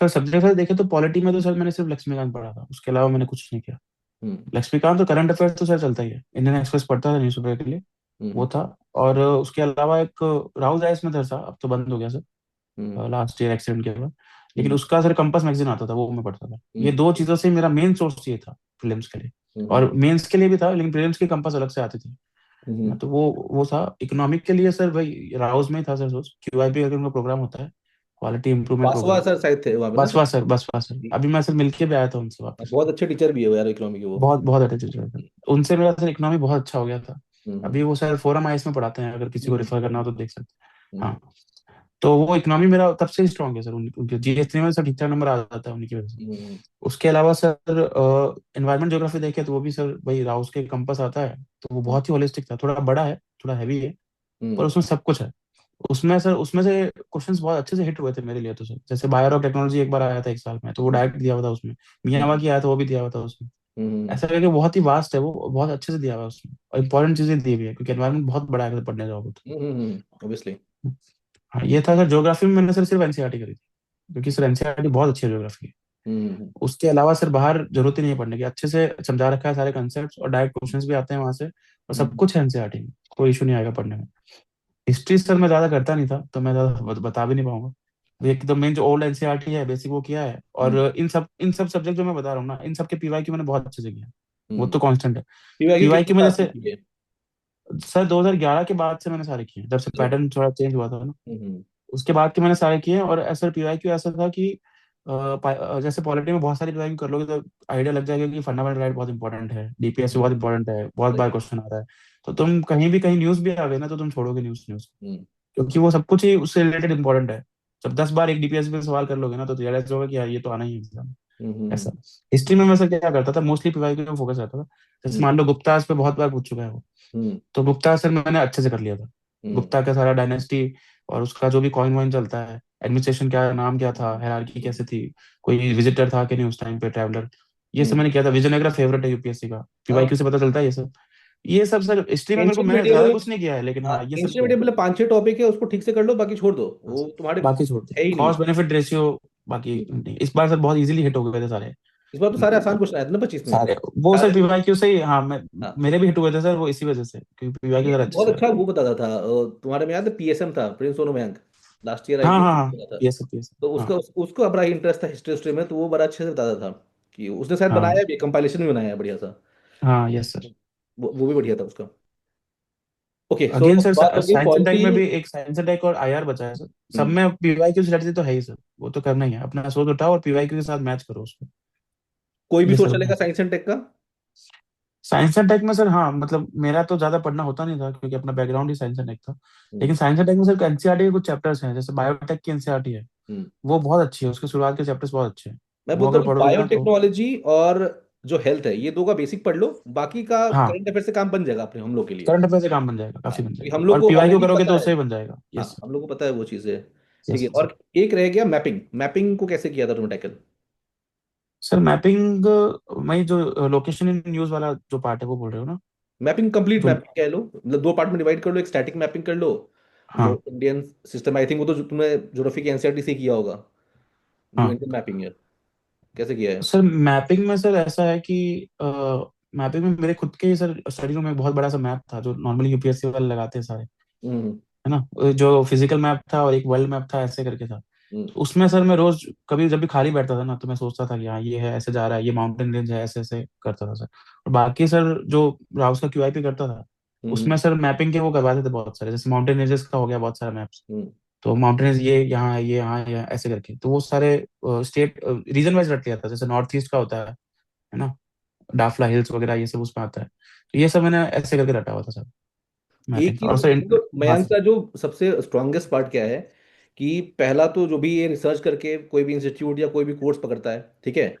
सर सब्जेक्ट वाइज देखे तो पॉलिटी में तो सर मैंने सिर्फ लक्ष्मीकांत पढ़ा था, उसके अलावा मैंने कुछ नहीं किया। हम्म लक्ष्मीकांत तो करंट अफेयर्स तो सर चलता ही है, इंडियन एक्सप्रेस पढ़ता था न्यूज़पेपर के लिए, वो हम्म था। और उसके अलावा एक राहुल जायस में था, अब तो बंद हो गया हम्म सर, लास्ट ईयर एक्सीडेंट के बाद। लेकिन हम्म उसका सर कंपास मैगजीन आता था, वो मैं पढ़ता था। ये हम्म दो चीजों से मेरा मेन सोर्स ये था प्रीलिम्स के लिए। हम्म और मेंस के लिए भी था, लेकिन प्रीलिम्स की कंपास अलग से आती थी ना। हम्म। तो वो था इकोनॉमिक के लिए सर, भाई राउस में ही था सर सोच, QIP अगर उनका प्रोग्राम होता है, क्वालिटी इंप्रूवमेंट वासवा प्रोग्राम। सर शायद थे वहाँ पे ना बसवा शायद। सर, बसवा सर, अभी मैं सर मिलके भी आया था उनसे वापस। बहुत अच्छे टीचर भी है वो यार, इकोनॉमी के वो। बहुत बहुत अच्छे टीचर थे। उनसे मेरा सर इकोनॉमी बहुत अच्छा हो गया था। हम्म अभी वो सर फोरम आईएस में पढ़ाते हैं, अगर किसी को रेफर करना हो तो देख सकते हैं। हम्म हाँ। तो वो इकोनॉमी मेरा तब से ही स्ट्रॉन्ग है सर, उनके GS3 में सर ठीक ठाक नंबर आ जाता है उन्हीं की वजह से। हम्म उसके अलावा सर एनवायरमेंट ज्योग्राफी देखे तो वो भी सर भाई राउस के कंपास आता है, तो वो बहुत ही होलिस्टिक था। थोड़ा बड़ा है, थोड़ा हैवी है, पर हम्म उसमें सब कुछ है। उसमें सर उसमें से क्वेश्चंस बहुत अच्छे से हिट हुए थे मेरे लिए तो सर। जैसे बायो और टेक्नोलॉजी एक बार आया था एक साल में, तो वो डायरेक्ट दिया हुआ था उसमें। हम्म मियावाकी आया था, वो भी दिया हुआ था उसमें। हम्म ऐसा करके बहुत ही वास्ट है, वो बहुत अच्छे से दिया हुआ है उसमें, और इंपॉर्टेंट चीजें दी हुई है, क्योंकि एनवायरमेंट बहुत बड़ा है अगर पढ़ने जाओगे तो। ऑब्वियसली। हाँ ये था सर। ज्योग्राफी में मैंने सर सिर्फ एनसीईआरटी करी थी, क्योंकि सर एनसीईआरटी बहुत अच्छी है ज्योग्राफी की। हम्म उसके अलावा सर बाहर जरूरत ही नहीं है पढ़ने की, अच्छे से समझा रखा है सारे कंसेप्ट, और डायरेक्ट क्वेश्चंस भी आते हैं वहां से, और सब हम्म कुछ है एनसीईआरटी में। कोई इशू नहीं आएगा पढ़ने में। हिस्ट्री सर मैं ज्यादा करता नहीं था, तो मैं ज्यादा बता भी नहीं पाऊंगा। एक तो मेन जो ओल्ड एनसीईआरटी है बेसिक वो किया है, और हम्म इन सब सब्जेक्ट जो मैं बता रहा हूँ ना, इन सब के PYQ मैंने बहुत अच्छे से किया। वो हम्म। तो कांस्टेंट है। पीवाईक्यू कितने PYQ में साल से जैसे की है? सर 2011 के बाद से मैंने सारे किए हैं, जब से अच्छा। पैटर्न थोड़ा चेंज हुआ था ना, हम्म उसके बाद के मैंने सारे किए हैं। और ऐसा PYQ ऐसा था कि जैसे पॉलिटी में बहुत सारी PYQ कर लोगे तो आइडिया लग जाएगा कि फंडामेंटल राइट बहुत इंपॉर्टेंट है, DPSC बहुत इंपॉर्टेंट है, बहुत बार राइट। क्वेश्चन आ रहा है। तो तुम कहीं भी, कहीं न्यूज भी आ गई ना, तो तुम छोड़ोगे न्यूज न्यूज, हम्म क्योंकि वो सब कुछ ही उससे रिलेटेड इंपॉर्टेंट है। जब 10 बार एक DPSC पे सवाल कर लोगे ना, तो रियलाइज होगा कि यार ये तो आना ही है एग्जाम। हम्म ऐसा। हिस्ट्री में मैं सर क्या करता था, मोस्टली PYQ में फोकस रहता था। जैसे हम्म मान लो गुप्ता पे बहुत बार पूछ चुका है वो, हम्म तो गुप्ता सर मैंने अच्छे से कर लिया था। हम्म गुप्ता का सारा डायनेस्टी, और उसका जो भी कॉइन वॉइन चलता है, एडमिनिस्ट्रेशन क्या नाम क्या था, हायरार्की कैसे थी, कोई विजिटर था कि नहीं उस टाइम पे, ट्रैवलर, ये सब हम्म। मैंने किया था। विजयनगरा फेवरेट है यूपीएससी का, हाँ, PYQ से पता चलता है ये सब। ये सब सर हिस्ट्री में मेरे को, एंशियंट मैंने ज्यादा मेडिएवल। कुछ नहीं किया है, लेकिन हाँ, हाँ ये सब एंशियंट किया है। मेडिएवल 5-6 टॉपिक है, उसको ठीक से कर लो, बाकी छोड़ दो, हाँ वो सर, तुम्हारे बाकी छोड़ दो, है ही नहीं। कॉस्ट बेनिफिट रेशियो, बाकी नहीं। इस बार सर बहुत इजीली हिट हो गए थे सारे। इस बार तो सारे आसान क्वेश्चन आए थे ना 25 में। सारे वो सर सारे। PYQ से ही, हाँ मैं, हाँ, मेरे भी हिट हुए थे सर वो इसी वजह से, क्योंकि PYQ ये अगर अच्छे बहुत से अच्छा आते हैं। वो बताता था, तुम्हारे में याद है पीएसएम था, Prince Sonu Mayank, last year I हाँ थी, हाँ हाँ, बताता था। ये सब तो हाँ। उसका उसको बड़ा ही इंटरेस्ट था हिस्ट्री हिस्ट्री में, तो वो बड़ा अच्छे से बताता था, कि उसने शायद हाँ बनाया भी, कंपाइलेशन भी बनाया है बढ़िया सा। हाँ, यस सर। वो भी बढ़िया था उसका। ओके, सो अगेन सर, बात हो गई साइंस एंड टेक पॉलिटी। में भी एक साइंस एंड टेक और IR बचा है सर। सब हम्म। में PYQ स्ट्रेटजी तो है ही सर, वो तो करना ही है, अपना सोच उठाओ और PYQ के साथ मैच करो उसको। कोई भी ये सोच सर चलेगा मैं, साइंस एंड टेक का। साइंस एंड टेक में सर, हाँ मतलब मेरा तो ज्यादा पढ़ना होता नहीं था क्योंकि अपना बैकग्राउंड ही साइंस एंड टेक था। हम्म। लेकिन साइंस एंड टेक में सर एनसीईआरटी के कुछ चैप्टर्स हैं, जैसे बायोटेक की एनसीईआरटी है, हम्म। वो बहुत अच्छी है, उसके शुरुआत के चैप्टर्स बहुत अच्छे हैं। मैं वो बोलता अगर हूँ पढ़ोगे ना तो। बायोटेक्नोलॉजी और जो हेल्थ है, ये दो का बेसिक पढ़ लो, बाकी का हाँ, करंट अफेयर से काम बन जाएगा अपने हम लोग के लिए। करंट अफेयर से काम बन जाएगा, हाँ, काफी बन क्योंकि जाएगा, हम लोग और को पीवाई को ऑलरेडी करोगे पता तो है। उससे ही बन जाएगा। हाँ, यस हम लोग को पता है वो चीज़ें। ठीक यस है। सर। और एक रह गया मैपिंग। मैपिंग को कैसे किया था तुमने टैकल? सर मैपिंग, मैं जो लोकेशन इन न्यूज वाला जो पार्ट है वो बोल रहे हो ना? मैपिंग, कंप्लीट जो, मैपिंग कह लो, मतलब दो पार्ट में डिवाइड कर लो। एक स्टैटिक मैपिंग कर लो, जो हाँ इंडियन सिस्टम, आई थिंक वो तो जो तुमने ज्योग्राफी की एनसीईआरटी से किया होगा, जो हाँ। इंडियन मैपिंग है, कैसे किया है? सर मैपिंग में सर ऐसा है कि मैपिंग में मेरे खुद के ही सर स्टडी रूम में एक बहुत बड़ा सा मैप था, जो नॉर्मली यूपीएससी वाले लगाते हैं सारे, हम्म। है ना? जो फिजिकल मैप था और एक वर्ल्ड मैप था, ऐसे करके था। हम्म। तो उसमें सर मैं रोज कभी जब भी खाली बैठता था ना, तो मैं सोचता था कि हाँ ये है, ऐसे जा रहा है, ये माउंटेन रेंज है, ऐसे ऐसे करता था सर। और बाकी सर जो राउस का क्यूआईपी करता था, हम्म। उसमें सर मैपिंग के वो करवाते थे बहुत सारे, जैसे माउंटेन रेंजेस का हो गया बहुत सारा मैप्स। हम्म। तो माउंटेन रेंज ये यहाँ है, ये यहाँ है, ऐसे करके, तो वो सारे स्टेट रीजन वाइज रख लिया था, जैसे नॉर्थ ईस्ट का होता है ना, डाफला हिल्स वगैरह ये सब उसमें आता है। तो ये सब मैंने ऐसे करके रटा हुआ था सर, एक मैपिंग। और चीज सर तो हाँ मयंक सर। का जो सबसे स्ट्रांगेस्ट पार्ट क्या है, कि पहला तो जो भी ये रिसर्च करके कोई भी इंस्टीट्यूट या कोई भी कोर्स पकड़ता है, ठीक है,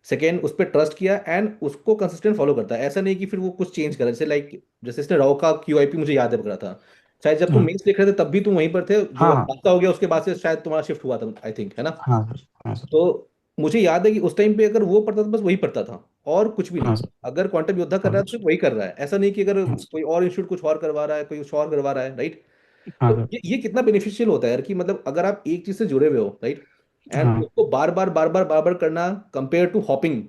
सेकेंड उस पर ट्रस्ट किया एंड उसको कंसिस्टेंट फॉलो करता है। ऐसा नहीं कि फिर वो कुछ चेंज करे, जैसे लाइक जैसे इसने राव का क्यूआईपी मुझे याद है पकड़ा था, शायद जब तुम हाँ मेंस लिख रहे थे तब भी तुम वहीं पर थे, जो हाँ हादसा हो गया उसके बाद से शायद तुम्हारा शिफ्ट हुआ था, आई थिंक, है ना? हाँ सर। हाँ सर। तो मुझे याद है कि उस टाइम पे अगर वो पढ़ता था, बस वही पढ़ता था और कुछ भी नहीं। हाँ सर। अगर क्वांटम योद्धा कर हाँ रहा है तो सिर्फ वही कर रहा है, ऐसा नहीं कि अगर हाँ कोई और इंस्टीट्यूट कुछ और करवा रहा है, कोई कुछ और करवा रहा है, राइट? हाँ तो सर। ये कितना बेनिफिशियल होता है यार, कि मतलब अगर आप एक चीज से जुड़े हुए हो, राइट, एंड हाँ उसको बार बार बार बार बार बार करना, कंपेयर टू हॉपिंग।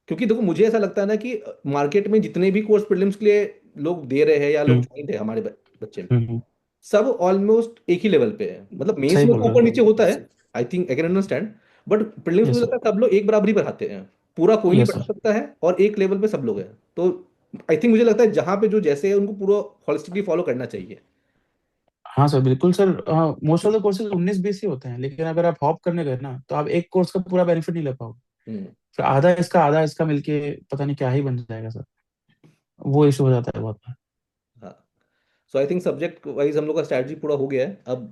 क्योंकि देखो मुझे ऐसा लगता है ना कि मार्केट में जितने भी कोर्स प्रीलिम्स के लिए लोग दे रहे हैं या लोग हम्म ज्वाइन है हमारे बच्चे, हम्म। सब ऑलमोस्ट एक ही लेवल पे है। मतलब मेंस सही में बोल तो रहे ऊपर हो। नीचे होता है, I think I can understand, but prelims मुझे यस सर। लगता है सब लोग एक बराबरी पर आते हैं। पूरा कोई नहीं यस पढ़ा सर। सकता है और एक लेवल पे सब लोग हैं। तो आई थिंक मुझे लगता है जहाँ पे जो जैसे है उनको पूरा हॉलिस्टिकली फॉलो करना चाहिए। हाँ सर बिल्कुल sir. Most of the courses 19-20 ही होते हैं, लेकिन अगर आप हॉप करने गए ना तो आप एक कोर्स का पूरा बेनिफिट नहीं ले पाओगे। हम्म। फिर आधा इसका मिलके पता नहीं क्या ही बन जाएगा सर। वो इशू हो जाता है बहुत बार। हाँ। सो आई थिंक सब्जेक्ट वाइज हम लोग का स्ट्रैटेजी पूरा हो गया है अब।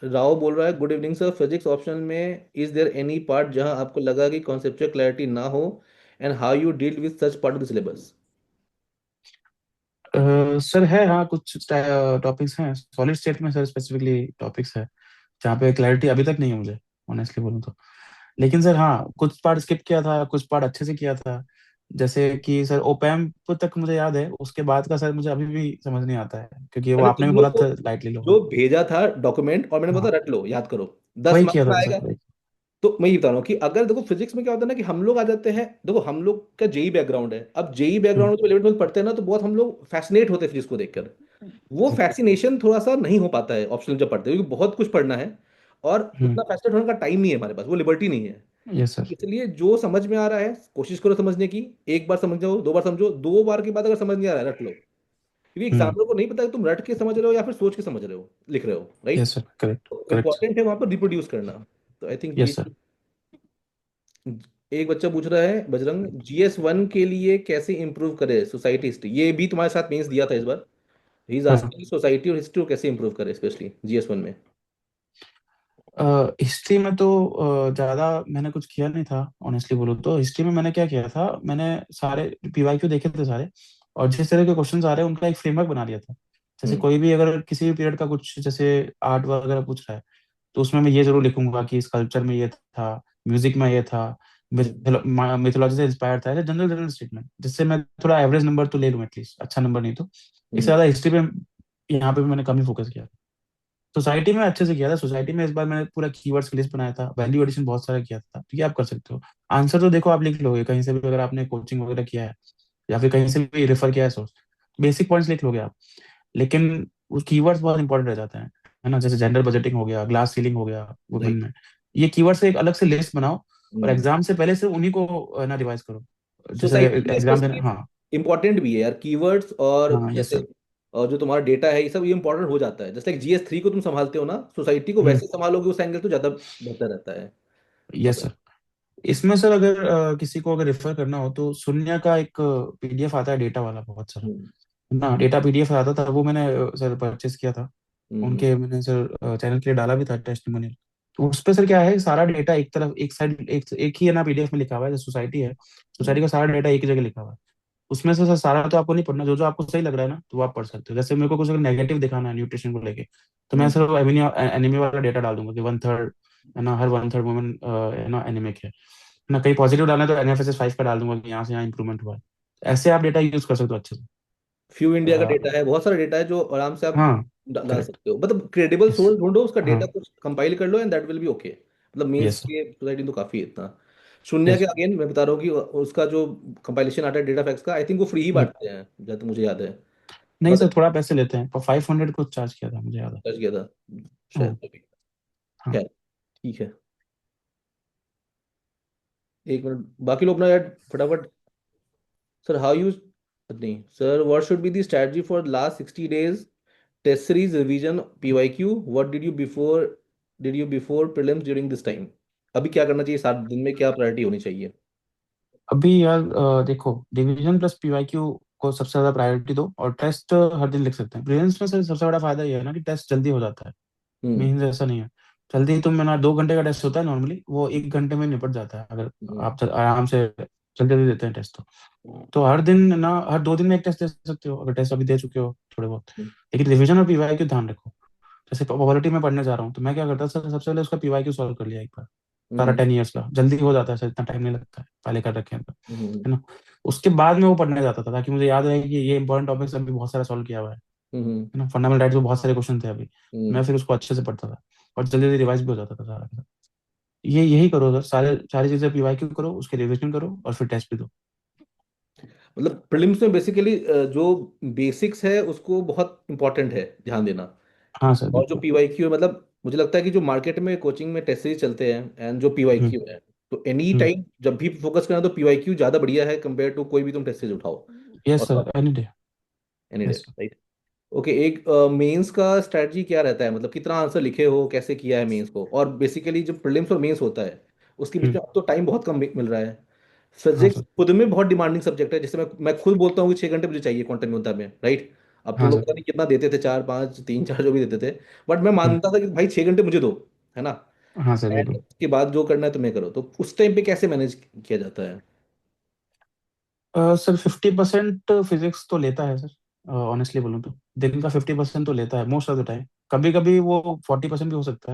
राव बोल रहा है, good evening sir, physics optional में इज देयर एनी पार्ट जहां आपको लगा कि कॉन्सेप्चुअल क्लैरिटी ना हो, and how you deal with such part of the syllabus? Sir है, हाँ कुछ टॉपिक्स हैं सॉलिड स्टेट में सर, स्पेसिफिकली टॉपिक्स है जहाँ पे क्लैरिटी अभी तक नहीं है मुझे, ऑनेस्टली बोलूँ तो। लेकिन सर हाँ, कुछ पार्ट स्किप किया था, कुछ पार्ट अच्छे से किया था। जैसे कि सर ओपैम्प तक मुझे याद है, उसके बाद का सर मुझे अभी भी समझ नहीं आता है, क्योंकि वो मैंने आपने तुम भी लोग बोला को था लाइटली लो। जो भेजा था डॉक्यूमेंट, और मैंने हाँ, बोला रट लो, याद करो, दस वही किया मार्क्स में था सर, आएगा। वही। तो मैं ये बता रहा हूँ कि अगर देखो फिजिक्स में क्या होता है ना, कि हम लोग आ जाते हैं, देखो हम लोग का जेई बैकग्राउंड है, अब जेई हम्म बैकग्राउंड में 11th में पढ़ते हैं ना, तो बहुत हम लोग फैसिनेट होते हैं फिजिक्स को देखकर। वो फैसिनेशन थोड़ा सा नहीं हो पाता है ऑप्शनल जब पढ़ते हैं, क्योंकि बहुत कुछ पढ़ना है और हम्म। उतना फैसिनेट होने का टाइम नहीं है हमारे पास, वो लिबर्टी नहीं है। Yes sir. इसलिए जो समझ में आ रहा है कोशिश करो समझने की। एक बार समझो, दो बार समझो, दो बार के बाद अगर समझ नहीं आ रहा है, रट लो। क्योंकि हम्म। एग्जाम्पल को नहीं पता कि तुम रट के समझ रहे हो या फिर सोच के समझ रहे हो, लिख रहे हो, राइट? यस सर, करेक्ट तो करेक्ट। इंपॉर्टेंट है वहां पर रिप्रोड्यूस करना। तो आई थिंक ये यस सर। चीज। एक बच्चा पूछ रहा है, बजरंग, जीएस 1 के लिए कैसे इंप्रूव करे सोसाइटी हिस्ट्री? ये भी तुम्हारे साथ मेंस दिया था इस बार। ही इज हाँ, आस्किंग सोसाइटी और हिस्ट्री को कैसे इंप्रूव करे, स्पेशली जीएस 1 में। हिस्ट्री में तो ज्यादा मैंने कुछ किया नहीं था, ऑनेस्टली बोलूँ तो। हिस्ट्री में मैंने क्या किया था, मैंने सारे पीवाईक्यू देखे थे सारे, और जिस तरह के क्वेश्चंस आ रहे हैं उनका एक फ्रेमवर्क बना लिया था। जैसे हम्म। कोई भी अगर किसी भी पीरियड का कुछ, जैसे आर्ट वगैरह पूछ रहा है, तो उसमें मैं ये जरूर लिखूंगा कि स्कल्पचर में ये था, म्यूजिक में ये था, हम्म। मिथोलॉजी से इंस्पायर था, ऐसे जनरल जनरल स्टेटमेंट, जिससे मैं थोड़ा एवरेज नंबर तो ले लूँ एटलीस्ट, अच्छा नंबर नहीं तो। इससे हम्म। ज्यादा हिस्ट्री पे यहाँ पे भी मैंने कम ही फोकस किया। सोसाइटी में अच्छे से किया था, सोसाइटी में इस बार मैंने पूरा कीवर्ड्स की लिस्ट बनाया था, वैल्यू एडिशन बहुत सारा किया था, तो ये आप कर सकते हो। आंसर तो देखो आप लिख लोगे कहीं से भी, अगर आपने कोचिंग वगैरह किया है या फिर कहीं से भी रेफर किया है सोर्स, बेसिक पॉइंट्स लिख लोगे आप। लेकिन उस कीवर्ड्स बहुत इंपॉर्टेंट रह जाते हैं, है ना? जैसे जेंडर बजटिंग हो गया, ग्लास सीलिंग हो गया वुमेन राइट। में, ये कीवर्ड्स एक अलग से लिस्ट बनाओ, और हम्म। एग्जाम से पहले से उन्हीं को ना रिवाइज करो, जैसे सोसाइटी में एग्जाम देना। स्पेशली हाँ इंपॉर्टेंट भी है यार, कीवर्ड्स और हाँ। यस जैसे सर। और जो तुम्हारा डेटा है, ये सब ये इंपॉर्टेंट हो जाता है। जैसे लाइक जीएस 3 को तुम संभालते हो ना, सोसाइटी को हम्म। वैसे संभालोगे उस एंगल तो ज्यादा बेहतर रहता है। Yes okay. सर। इसमें सर अगर किसी को अगर रेफर करना हो तो शून्य का एक पीडीएफ आता है डेटा वाला, बहुत सारा हम्म ना डेटा पीडीएफ आता था, वो मैंने सर परचेस किया था। हम्म उनके मैंने सर चैनल के लिए डाला भी था टेस्टिमोनियल। तो उस पे सर क्या है, सारा डेटा एक तरफ, एक साइड, एक ही है ना पीडीएफ में लिखा हुआ है, जो सोसाइटी है, हम्म सोसाइटी का सारा डेटा एक ही जगह लिखा हुआ है। उसमें से सर सारा तो आपको नहीं पढ़ना, जो जो आपको सही लग रहा है ना तो वो आप पढ़ सकते हो। जैसे मेरे को कुछ अगर नेगेटिव दिखाना है न्यूट्रिशन को लेके, तो मैं हम्म, सिर्फ एनीमे वाला डेटा डाल दूंगा कि 1/3 है ना, हर 1/3 वुमेन है ना एनीमिक है ना। कहीं पॉजिटिव डालना है तो एनएफएसएस 5 का डाल दूंगा कि यहाँ से यहाँ इंप्रूवमेंट हुआ है। ऐसे आप डेटा यूज कर सकते हो अच्छे से। फ्यू इंडिया का अ, डेटा है, बहुत सारा डेटा है जो आराम से आप हाँ, डाल करेक्ट। सकते हो। मतलब क्रेडिबल यस। सोर्स ढूंढो, उसका हाँ। डेटा कुछ कंपाइल कर लो and that will be okay. मतलब मेंस यस के सोसाइटी तो काफी है इतना। शून्य के यस। अगेन मैं बता रहा हूँ कि उसका जो कंपाइलेशन आता है डेटा फैक्स का, आई थिंक वो फ्री ही बांटते हैं जहाँ तक मुझे याद है। नहीं सर, मतलब थोड़ा पैसे लेते हैं, पर 500 को चार्ज किया था मुझे याद है। सर्च किया था हाँ। शायद अभी। हाँ। खैर, ठीक है। एक मिनट, बाकी लोग अपना यार फटाफट। सर हाउ यू, नहीं sir, what should be the strategy for last 60 days test series revision PYQ? What did you before prelims during this time? अभी क्या करना चाहिए, 7 दिन में क्या प्रायोरिटी होनी चाहिए? अभी यार देखो, डिवीजन प्लस पीवाईक्यू को सबसे ज्यादा प्रायोरिटी दो, और टेस्ट हर दिन लिख सकते हैं। प्रीलिम्स में सर सबसे बड़ा फायदा ये है ना कि टेस्ट जल्दी हो जाता है। हम्म मीन्स ऐसा नहीं है, जल्दी तुम ना 2 घंटे का टेस्ट होता है नॉर्मली, वो 1 घंटे में निपट जाता है अगर हम्म आप आराम से जल्दी जल्दी देते हैं टेस्ट। तो हर दिन ना, हर 2 दिन में एक टेस्ट दे सकते हो अगर टेस्ट अभी दे चुके हो थोड़े बहुत। हम्म लेकिन रिवीजन और पीवाईक्यू ध्यान रखो। जैसे पॉलिटी में पढ़ने जा रहा हूँ तो मैं क्या करता सर, सबसे पहले उसका पीवाईक्यू सॉल्व कर लिया एक बार। सारा हम्म 10 ईयर्स का जल्दी हो जाता है सर, इतना टाइम नहीं लगता है, पहले कर रखे हैं तो, हम्म है ना। उसके बाद में वो पढ़ने जाता था ताकि मुझे याद रहे कि ये इंपॉर्टेंट टॉपिक्स अभी बहुत सारा सॉल्व किया हुआ हम्म है ना। फंडामेंटल राइट्स में बहुत सारे क्वेश्चन थे अभी। हम्म। मैं फिर उसको अच्छे से पढ़ता था और जल्दी जल्दी रिवाइज भी हो जाता था सारा का सारा। ये यही करो सर, सारे सारी चीजें पीवाईक्यू करो, उसके रिविजन करो और फिर टेस्ट भी दो। मतलब प्रीलिम्स में बेसिकली जो बेसिक्स है उसको बहुत इंपॉर्टेंट है ध्यान देना। हाँ सर, और जो बिल्कुल। PYQ है, मतलब मुझे लगता है कि जो मार्केट में कोचिंग में टेस्ट सीरीज चलते हैं एंड जो हम्म। PYQ है, तो एनी हम्म। टाइम जब भी फोकस करना तो PYQ ज़्यादा बढ़िया है कंपेयर टू कोई भी तुम टेस्ट सीरीज उठाओ। यस और sir, any day. Any day, yes. Right. Okay, एक मेंस का स्ट्रेटजी क्या रहता है? मतलब कितना आंसर लिखे हो, कैसे किया है मेंस को? और बेसिकली जो प्रीलिम्स और मेंस होता है उसके बीच हम्म। में अब तो टाइम बहुत कम मिल रहा है। हाँ फिजिक्स सर। खुद में बहुत डिमांडिंग सब्जेक्ट है। जैसे मैं खुद बोलता हूँ कि 6 घंटे मुझे चाहिए क्वांटम योद्धा में, राइट? अब तुम हाँ लोग सर। पता नहीं कितना देते थे, 4 5 3 4 जो भी देते थे। बट मैं हम्म। मानता था कि भाई 6 घंटे मुझे दो, है ना। हाँ सर, एंड बिल्कुल। उसके बाद जो करना है तुम्हें करो। तो उस टाइम पे कैसे मैनेज किया जाता है? सर 50% फिजिक्स तो लेता है सर, ऑनेस्टली बोलूँ तो। दिन का 50% तो लेता है मोस्ट ऑफ द टाइम। कभी कभी वो 40% भी हो सकता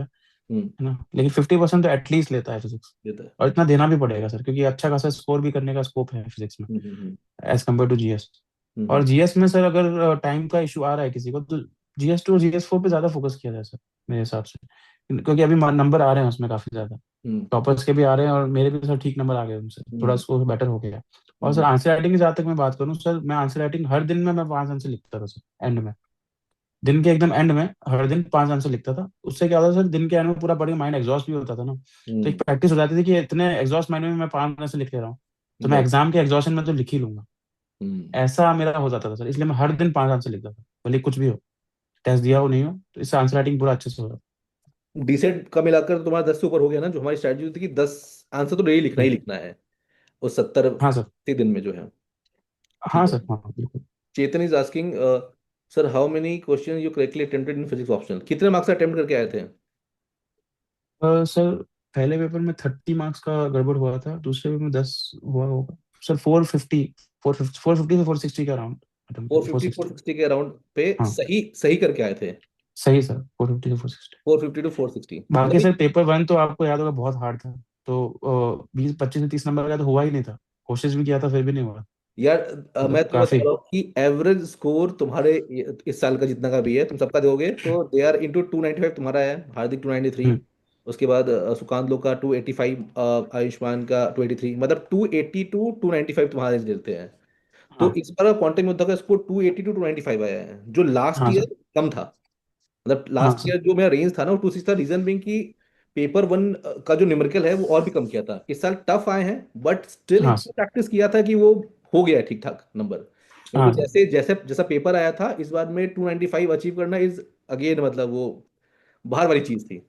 हम्म, है ना, लेकिन 50% तो एटलीस्ट लेता है फिजिक्स। देता है। और इतना देना भी पड़ेगा सर, क्योंकि अच्छा खासा स्कोर भी करने का स्कोप है फिजिक्स में, हम्म एज कम्पेयर टू जीएस। और हम्म जीएस में सर अगर टाइम का इशू आ रहा है किसी को, तो जीएस 2 और जीएस 4 पे ज्यादा फोकस किया जाए सर, मेरे हिसाब से। क्योंकि अभी नंबर आ रहे हैं उसमें काफी ज्यादा, हम्म टॉपर्स के भी आ रहे हैं और मेरे भी सर ठीक नंबर आ गए उनसे, थोड़ा हम्म स्कोर बेटर हो गया। और सर हम्म आंसर राइटिंग की जहाँ तक मैं बात करूँ सर, मैं आंसर राइटिंग हर दिन में मैं 5 आंसर लिखता था सर, एंड में। दिन के एकदम एंड में हर दिन 5 आंसर लिखता था। उससे क्या होता था सर, दिन के एंड में पूरा पढ़ के माइंड एग्जॉस्ट भी होता था ना। तो एक हम्म, प्रैक्टिस हो जाती थी कि इतने एग्जॉस्ट माइंड में मैं 5 आंसर लिख ले रहा हूँ, तो मैं राइट। एग्जाम के एग्जॉशन में तो लिख ही लूंगा। हम्म। ऐसा मेरा हो जाता था सर, इसलिए मैं हर दिन 5 आंसर लिखता था, भले कुछ भी हो, टेस्ट दिया हो नहीं हो, तो इससे आंसर राइटिंग पूरा अच्छे से हो जाता। डीसेट का मिलाकर तुम्हारा 10 से ऊपर हो गया ना? जो हमारी स्ट्रैटेजी थी कि 10 आंसर तो डेली लिखना ही हम्म। लिखना है उस 70 हाँ सर। 80 दिन में जो है। हाँ ठीक है। सर। हाँ, बिल्कुल। Chetan is asking, sir how many question you correctly attempted in physics optional? कितने मार्क्स अटेम्प्ट करके आए थे? सर पहले पेपर में 30 मार्क्स का गड़बड़ हुआ था, दूसरे पेपर में 10 हुआ होगा। सर 450, 450 से 460 का अराउंड अटेम्प्ट फोर किया, four fifty four sixty sixty के अराउंड पे हाँ, सही सही करके आए थे। सही सर, 450 से 460। 450 to 460, बाकी मतलब सर पेपर 1 तो आपको याद होगा बहुत हार्ड था, तो 20 25 से 30 नंबर का तो हुआ ही नहीं था। कोशिश भी किया था फिर भी नहीं हुआ। यार मैं मतलब तुम्हें बता काफी। रहा हूँ कि एवरेज स्कोर तुम्हारे इस साल का जितना का भी है तुम सबका दोगे तो दे आर इंटू 295 तुम्हारा है, हार्दिक 293। हम्म। उसके बाद सुकांत लोक का 285, आयुष्मान का 283, मतलब 280 to 295 तुम्हारे देते हैं। तो हाँ। इस बार क्वांटम योद्धा का स्कोर 280 to 295 आया है, जो लास्ट हाँ सर। ईयर कम था। मतलब हाँ लास्ट सर। ईयर जो मेरा रेंज था ना वो 260 था। रीजन बिंग कि पेपर 1 का जो न्यूमेरिकल है वो और भी कम किया था। इस साल टफ आए हैं बट स्टिल हाँ इतना सर। प्रैक्टिस किया था कि वो हो गया ठीक ठाक नंबर। मेरे को हाँ सर। जैसे जैसे जैसा पेपर आया था इस बार में 295 अचीव करना इज अगेन, मतलब वो बाहर वाली चीज थी।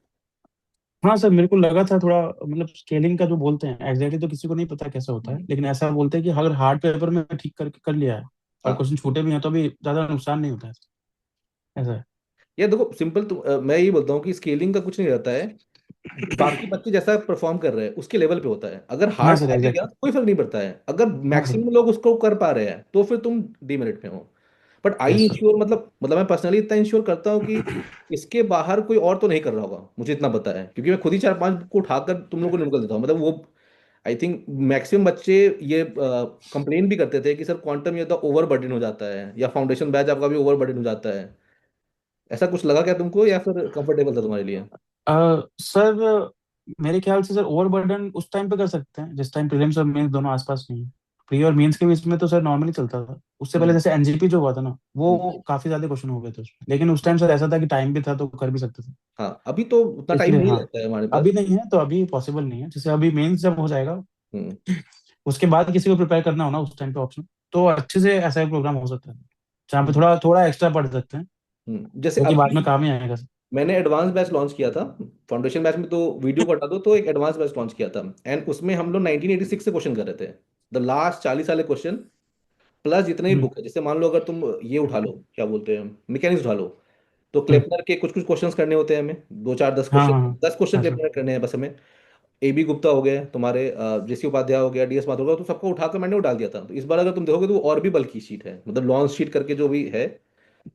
हाँ सर, मेरे को लगा था थोड़ा, मतलब स्केलिंग का जो बोलते हैं एग्जैक्टली तो किसी को नहीं पता कैसा होता है, लेकिन ऐसा बोलते हैं कि अगर हार्ड पेपर में ठीक करके कर लिया है और हाँ क्वेश्चन छूटे भी हैं तो भी ज्यादा नुकसान नहीं होता है। ऐसा है। ये देखो सिंपल, तो मैं ये बोलता हूँ कि स्केलिंग का कुछ नहीं रहता है। बाकी बच्चे जैसा परफॉर्म कर रहे हैं उसके लेवल पे होता है। अगर हाँ हार्ड सर, आ भी गया एग्जैक्टली। तो कोई फर्क नहीं पड़ता है, अगर हाँ सर। मैक्सिमम लोग उसको कर पा रहे हैं तो फिर तुम डीमेरिट में हो। But I yes sir. Ensure, मतलब मैं पर्सनली इतना इंश्योर करता हूँ कि इसके बाहर कोई और तो नहीं कर रहा होगा, मुझे इतना पता है, क्योंकि मैं खुद ही चार पांच को उठाकर तुम लोगों को निकल देता हूँ। मतलब वो आई थिंक मैक्सिमम बच्चे ये कंप्लेन भी करते थे कि सर क्वांटम ये तो ओवर बर्डन हो जाता है, या फाउंडेशन बैच आपका भी ओवर बर्डन हो जाता है। ऐसा कुछ लगा क्या तुमको, या फिर कंफर्टेबल था तुम्हारे लिए? सर मेरे ख्याल से सर ओवरबर्डन उस टाइम पे कर सकते हैं जिस टाइम प्रीलिम्स और मेंस दोनों आसपास नहीं है। प्री और मेंस के बीच में तो सर नॉर्मली चलता था, उससे पहले हम्म। जैसे एनजीपी जो हुआ था ना, हम्म। वो काफी ज्यादा क्वेश्चन हो गए थे उसमें, लेकिन उस टाइम सर ऐसा था कि टाइम भी था तो कर भी सकते थे। हाँ अभी तो उतना टाइम इसलिए नहीं हाँ, रहता है हमारे अभी पास। नहीं है तो अभी पॉसिबल नहीं है। जैसे अभी मेंस जब हो जाएगा, हम्म। उसके बाद किसी को प्रिपेयर करना हो ना उस टाइम पे ऑप्शन, तो अच्छे से ऐसा एक प्रोग्राम हो सकता है जहाँ पे हम्म। थोड़ा थोड़ा एक्स्ट्रा पढ़ सकते हैं, जैसे जो कि बाद में अभी काम ही आएगा सर। मैंने एडवांस बैच लॉन्च किया था। फाउंडेशन बैच में तो वीडियो को हटा दो, तो एक एडवांस बैच लॉन्च किया था, एंड उसमें हम लोग 1986 से क्वेश्चन कर रहे थे, द लास्ट 40 वाले क्वेश्चन, प्लस जितने भी हम्म। बुक है। जैसे मान लो अगर तुम ये उठा लो, क्या बोलते हैं, मैकेनिक्स उठा लो, तो हम्म। क्लेपनर के कुछ कुछ क्वेश्चंस करने होते हैं हमें, दो चार दस हाँ हाँ क्वेश्चन, हाँ। 10 क्वेश्चन हाँ सर। क्लेपनर करने हैं बस हमें। ए बी गुप्ता हो गए तुम्हारे, जेसी उपाध्याय हो गया, डीएस माथुर हो गया, तो सबको उठाकर मैंने वो डाल दिया था। तो इस बार अगर तुम देखोगे तो वो और भी बल्कि शीट है, मतलब लॉन्च शीट करके जो भी है।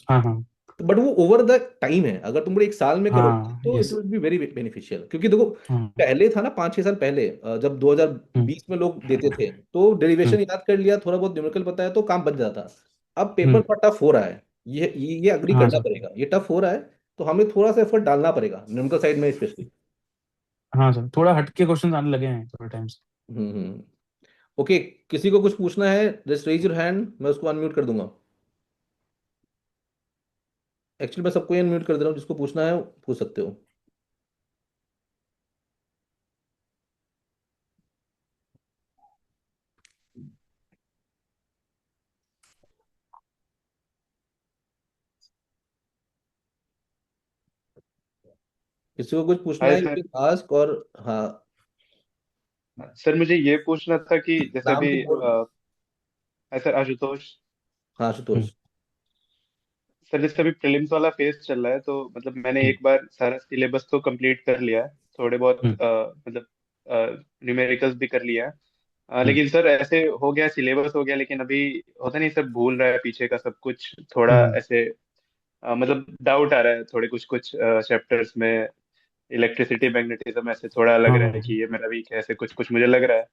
हाँ हाँ तो बट वो ओवर द टाइम है, अगर तुम एक साल में करोगे हाँ। तो it yes. Will be very beneficial. क्योंकि देखो हाँ। पहले था ना, 5 6 साल पहले, जब हम्म। 2020 में लोग देते थे तो डेरिवेशन हम्म। याद कर लिया, थोड़ा बहुत न्यूमेरिकल पता है तो काम बन जाता। अब पेपर हम्म। थोड़ा टफ हो रहा है, ये अग्री हाँ करना सर। पड़ेगा, ये टफ हो रहा है। तो हमें थोड़ा सा एफर्ट डालना पड़ेगा न्यूमेरिकल साइड में स्पेशली। हाँ सर, थोड़ा हटके क्वेश्चन आने लगे हैं थोड़े टाइम से। हम्म। ओके, किसी को कुछ पूछना है जस्ट रेज योर हैंड, मैं उसको अनम्यूट कर दूंगा। एक्चुअली मैं सबको अनम्यूट कर दे रहा हूँ, जिसको पूछना है पूछ सकते हो। किसी को कुछ पूछना हाय है, सर। आस्क। और हाँ, सर मुझे ये पूछना था कि जैसे नाम अभी तो बोल। Hi sir, Ashutosh. हाँ हम्म। आशुतोष। सर जैसे अभी प्रीलिम्स वाला फेज चल रहा है तो मतलब मैंने हम्म। एक बार सारा सिलेबस तो कंप्लीट कर लिया है, थोड़े बहुत हम्म। मतलब न्यूमेरिकल्स भी कर लिया है। हम्म। लेकिन सर ऐसे हो गया, सिलेबस हो गया, लेकिन अभी होता नहीं, सब भूल रहा है पीछे का सब कुछ, थोड़ा हम्म। ऐसे मतलब डाउट आ रहा है थोड़े कुछ कुछ चैप्टर्स में। इलेक्ट्रिसिटी मैग्नेटिज्म ऐसे थोड़ा लग हाँ रहा हाँ है हाँ। कि ये मेरा वीक है, ऐसे कुछ कुछ मुझे लग रहा है।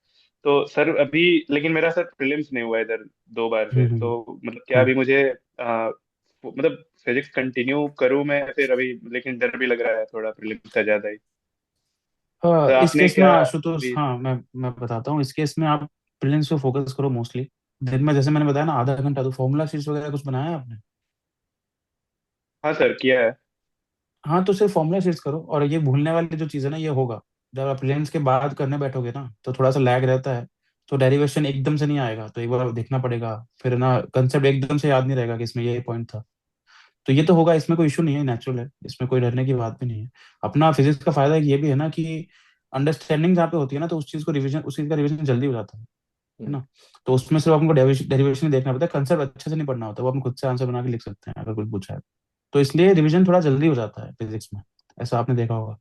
तो सर अभी, लेकिन मेरा सर प्रीलिम्स नहीं हुआ इधर 2 बार से, हम्म। तो मतलब क्या हाँ अभी मुझे मतलब फिजिक्स कंटिन्यू करूँ मैं फिर अभी, लेकिन डर भी लग रहा है थोड़ा प्रीलिम्स का ज्यादा ही। तो इस आपने केस में क्या आशुतोष, अभी? हाँ मैं बताता हूँ, इस केस में आप प्रीलिम्स पे फोकस करो मोस्टली। दिन में जैसे मैंने बताया ना, आधा घंटा तो फॉर्मूला शीट्स वगैरह कुछ बनाया है आपने? हाँ सर, किया है। हाँ, तो सिर्फ फॉर्मूला शीट्स करो, और ये भूलने वाली जो चीज़ है ना, ये होगा जब आप प्रीलिम्स के बाद करने बैठोगे ना, तो थोड़ा सा लैग रहता है। तो डेरिवेशन एकदम से नहीं आएगा, तो एक बार देखना पड़ेगा, फिर ना कंसेप्ट एकदम से याद नहीं रहेगा कि इसमें ये पॉइंट था। तो ये तो होगा, इसमें कोई इशू नहीं है, नेचुरल है, इसमें कोई डरने की बात भी नहीं है। अपना फिजिक्स का फायदा ये भी है ना कि अंडरस्टैंडिंग जहाँ पे होती है ना, तो उस चीज को रिवीजन, उस चीज का रिवीजन जल्दी हो जाता है हम्म। ना। तो उसमें सिर्फ आपको डेरिवेशन ही देखना पड़ता है, कंसेप्ट अच्छे से नहीं पढ़ना होता, वो आप खुद से आंसर बना के लिख सकते हैं अगर कुछ पूछा है। तो इसलिए रिवीजन थोड़ा जल्दी हो जाता है फिजिक्स में, ऐसा आपने देखा होगा।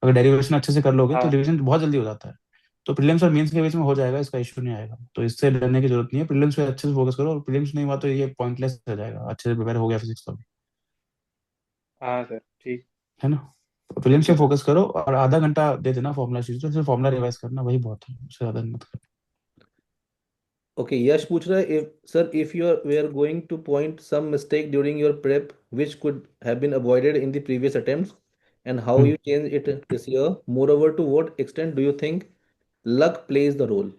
अगर डेरिवेशन अच्छे से कर लोगे तो हाँ रिवीजन बहुत जल्दी हो जाता है। तो प्रीलिम्स और मेंस के बीच में हो जाएगा, इसका इशू नहीं आएगा, तो इससे डरने की जरूरत नहीं है। प्रीलिम्स पे अच्छे से फोकस करो, और प्रीलिम्स नहीं हुआ तो ये पॉइंटलेस हो जाएगा, अच्छे से प्रिपेयर हो गया फिजिक्स का भी, हाँ सर, ठीक। है ना। तो प्रीलिम्स थैंक पे यू सर। फोकस करो, और आधा घंटा दे देना फॉर्मुला शीट, तो सिर्फ फॉर्मुला रिवाइज करना, वही बहुत है, उससे ज्यादा मत करना। ओके, यश पूछ रहा है, if sir if you are we are going to point some mistake during your prep which could have been avoided in the previous attempts, and how hmm. You change it this year, moreover to what extent do you think luck plays the role?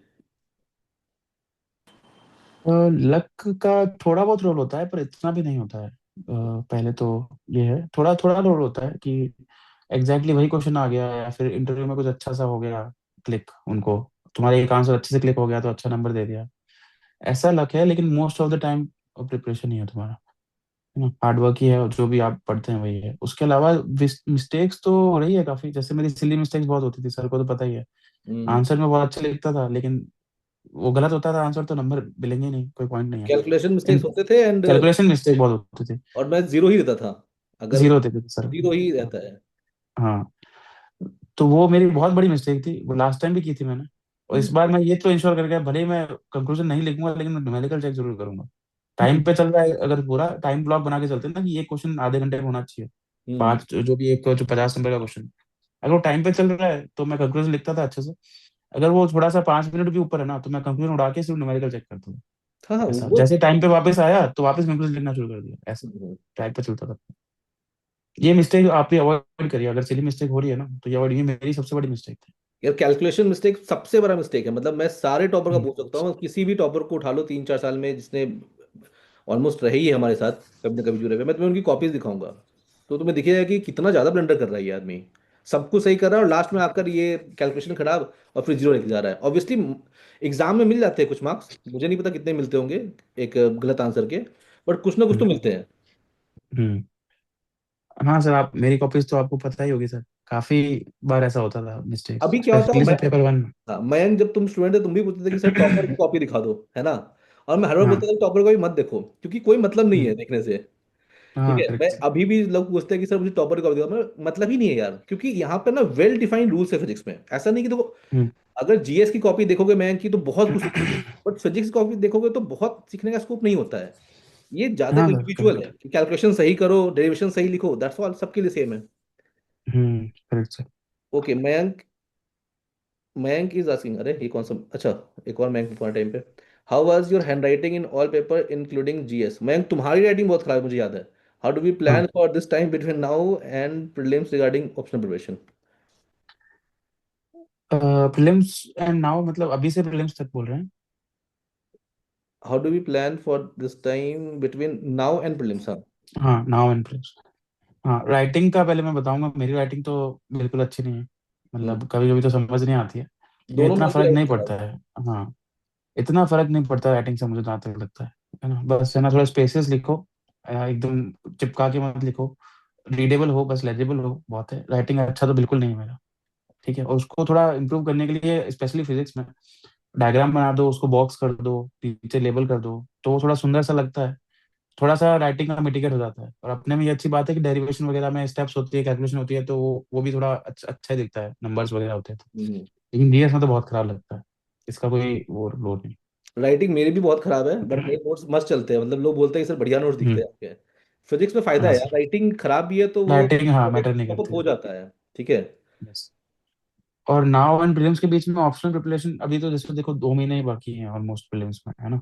Luck का थोड़ा बहुत role होता है, पर इतना भी नहीं होता है। पहले तो ये है, थोड़ा थोड़ा रोल होता है कि एग्जैक्टली वही क्वेश्चन आ गया, या फिर इंटरव्यू में कुछ अच्छा सा हो गया, क्लिक उनको, तुम्हारा एक आंसर अच्छे से क्लिक हो गया तो अच्छा नंबर दे दिया। ऐसा लक है, लेकिन most of the time preparation ही है तुम्हारा। है ना, हार्ड वर्क ही है, और जो भी आप पढ़ते हैं वही है। उसके अलावा मिस्टेक्स तो हो रही है काफी, जैसे मेरी सिली मिस्टेक्स बहुत होती थी, सर को तो पता ही है। आंसर में बहुत अच्छा लिखता था, लेकिन वो गलत होता था आंसर, तो नंबर मिलेंगे नहीं, कोई पॉइंट नहीं है। कैलकुलेशन मिस्टेक्स इन होते थे एंड कैलकुलेशन मिस्टेक बहुत होती थी। और मैं जीरो ही रहता था, अगर जीरो होते थे सर। जीरो ही रहता है। हाँ, तो वो मेरी बहुत बड़ी मिस्टेक थी, वो लास्ट टाइम भी की थी मैंने। और इस हम्म बार मैं ये तो इंश्योर करके, भले ही मैं कंक्लूजन नहीं लिखूंगा, लेकिन मैं न्यूमेरिकल चेक जरूर करूंगा। टाइम पे चल रहा है, अगर पूरा टाइम ब्लॉक बना के चलते हैं ना, कि ये क्वेश्चन आधे घंटे में होना चाहिए, हम्म पांच जो भी एक जो 50 नंबर का क्वेश्चन, अगर वो टाइम पे चल रहा है तो मैं कंक्लूजन लिखता था अच्छे से। अगर वो थोड़ा सा 5 मिनट भी ऊपर है ना, तो मैं कंक्लूजन उड़ा के सिर्फ न्यूमेरिकल चेक करता हूँ। हाँ हाँ ऐसा, वो जैसे टाइम पे वापस आया तो वापस कंक्लूजन लिखना शुरू कर दिया, ऐसा हम्म। ट्रैक पे चलता था। ये मिस्टेक आप भी अवॉइड करिए, अगर सिली मिस्टेक हो रही है ना तो ये अवॉइड, ये मेरी सबसे बड़ी मिस्टेक थी। यार कैलकुलेशन मिस्टेक सबसे बड़ा मिस्टेक है, मतलब मैं सारे टॉपर का हम्म, बोल सकता हूँ, किसी भी टॉपर को उठा लो 3 4 साल में जिसने ऑलमोस्ट रहे ही है हमारे साथ, कभी ना कभी जुड़े हुए, मैं तुम्हें उनकी कॉपीज दिखाऊंगा तो तुम्हें दिखेगा कि कितना ज़्यादा ब्लंडर कर रहा है ये आदमी। सब कुछ सही कर रहा है और लास्ट में आकर ये कैलकुलेशन खराब और फिर जीरो लेके जा रहा है। ऑब्वियसली एग्जाम में मिल जाते हैं कुछ मार्क्स, मुझे नहीं पता कितने मिलते होंगे एक गलत आंसर के, बट कुछ ना कुछ तो हम्म, मिलते हैं। हम्म। हाँ सर, आप मेरी कॉपीज तो आपको पता ही होगी सर, काफी बार ऐसा होता था मिस्टेक, अभी क्या होता है स्पेशली मैं, सर पेपर 1 में। हाँ मयंक जब तुम स्टूडेंट थे तुम भी पूछते थे कि सर टॉपर की कॉपी दिखा दो, है ना? और मैं हर बार हाँ, बोलता था टॉपर को भी मत देखो क्योंकि कोई मतलब नहीं है हम्म, देखने से। ठीक हाँ है, मैं करेक्ट सर। अभी भी लोग पूछते हैं कि सर मुझे टॉपर की कॉपी दिखाओ, मतलब ही नहीं है यार, क्योंकि यहाँ पे ना वेल डिफाइंड रूल्स है फिजिक्स में, ऐसा नहीं कि देखो हम्म, अगर जीएस की कॉपी देखोगे मयंक की तो बहुत कुछ सीखोगे, बट फिजिक्स की कॉपी देखोगे तो बहुत सीखने का स्कोप नहीं होता है। ये ज्यादा हाँ सर इंडिविजुअल करेक्ट। है कि कैलकुलेशन सही करो, डेरिवेशन सही लिखो, दैट्स ऑल, सबके लिए सेम है। Correct sir. Okay Mayank, Mayank is asking, अरे ये कौन सा, अच्छा एक और मयंक पूछा टाइम पे, how was your handwriting in all paper including GS? Mayank तुम्हारी राइटिंग बहुत खराब है मुझे याद है। हाउ डू वी हाँ, plan for this time between now and prelims regarding optional preparation? Prelims and now मतलब अभी से प्रीलिम्स तक बोल रहे हैं? How do we plan for this time between now and prelims? हाँ। हाँ, नाउ एंड प्रीलिम्स। हाँ, राइटिंग का पहले मैं बताऊंगा, मेरी राइटिंग तो बिल्कुल अच्छी नहीं है, हम्म, मतलब कभी कभी तो समझ नहीं आती है, लेकिन दोनों इतना मार्क्स की फर्क नहीं राइटिंग खराब पड़ता है। हाँ, इतना फर्क नहीं पड़ता राइटिंग से, मुझे जहाँ तक लगता है ना, बस है ना, थोड़ा स्पेसेस लिखो, एकदम चिपका के मत लिखो, रीडेबल हो, बस लेजिबल हो, बहुत है। राइटिंग अच्छा तो बिल्कुल नहीं है मेरा। ठीक है, और उसको थोड़ा इम्प्रूव करने के लिए, स्पेशली फिजिक्स में, डायग्राम बना दो, उसको बॉक्स कर दो, नीचे लेबल कर दो, तो वो थोड़ा सुंदर सा लगता है, थोड़ा सा राइटिंग का मिटिगेट हो जाता है। और अपने में ये अच्छी बात है कि डेरिवेशन वगैरह में स्टेप्स होती है, कैलकुलेशन होती है, तो वो भी थोड़ा अच्छा अच्छा ही दिखता है, नंबर्स वगैरह होते हैं तो। है। लेकिन डीएस में तो बहुत खराब लगता है, इसका कोई वो लोड नहीं। राइटिंग मेरी भी बहुत खराब है बट मेरे नोट्स मस्त चलते हैं, मतलब लोग बोलते हैं कि सर बढ़िया नोट्स दिखते हम्म, हैं आपके। फिजिक्स में फायदा हाँ है यार, सर, राइटिंग खराब भी है तो वो राइटिंग हाँ मैटर नहीं पॉपअप करती हो है। जाता है। ठीक है। यस। और नाउ एंड प्रीलिम्स के बीच में ऑप्शनल प्रिपरेशन, अभी तो जैसे देखो 2 महीने ही बाकी हैं ऑलमोस्ट प्रीलिम्स में, है ना।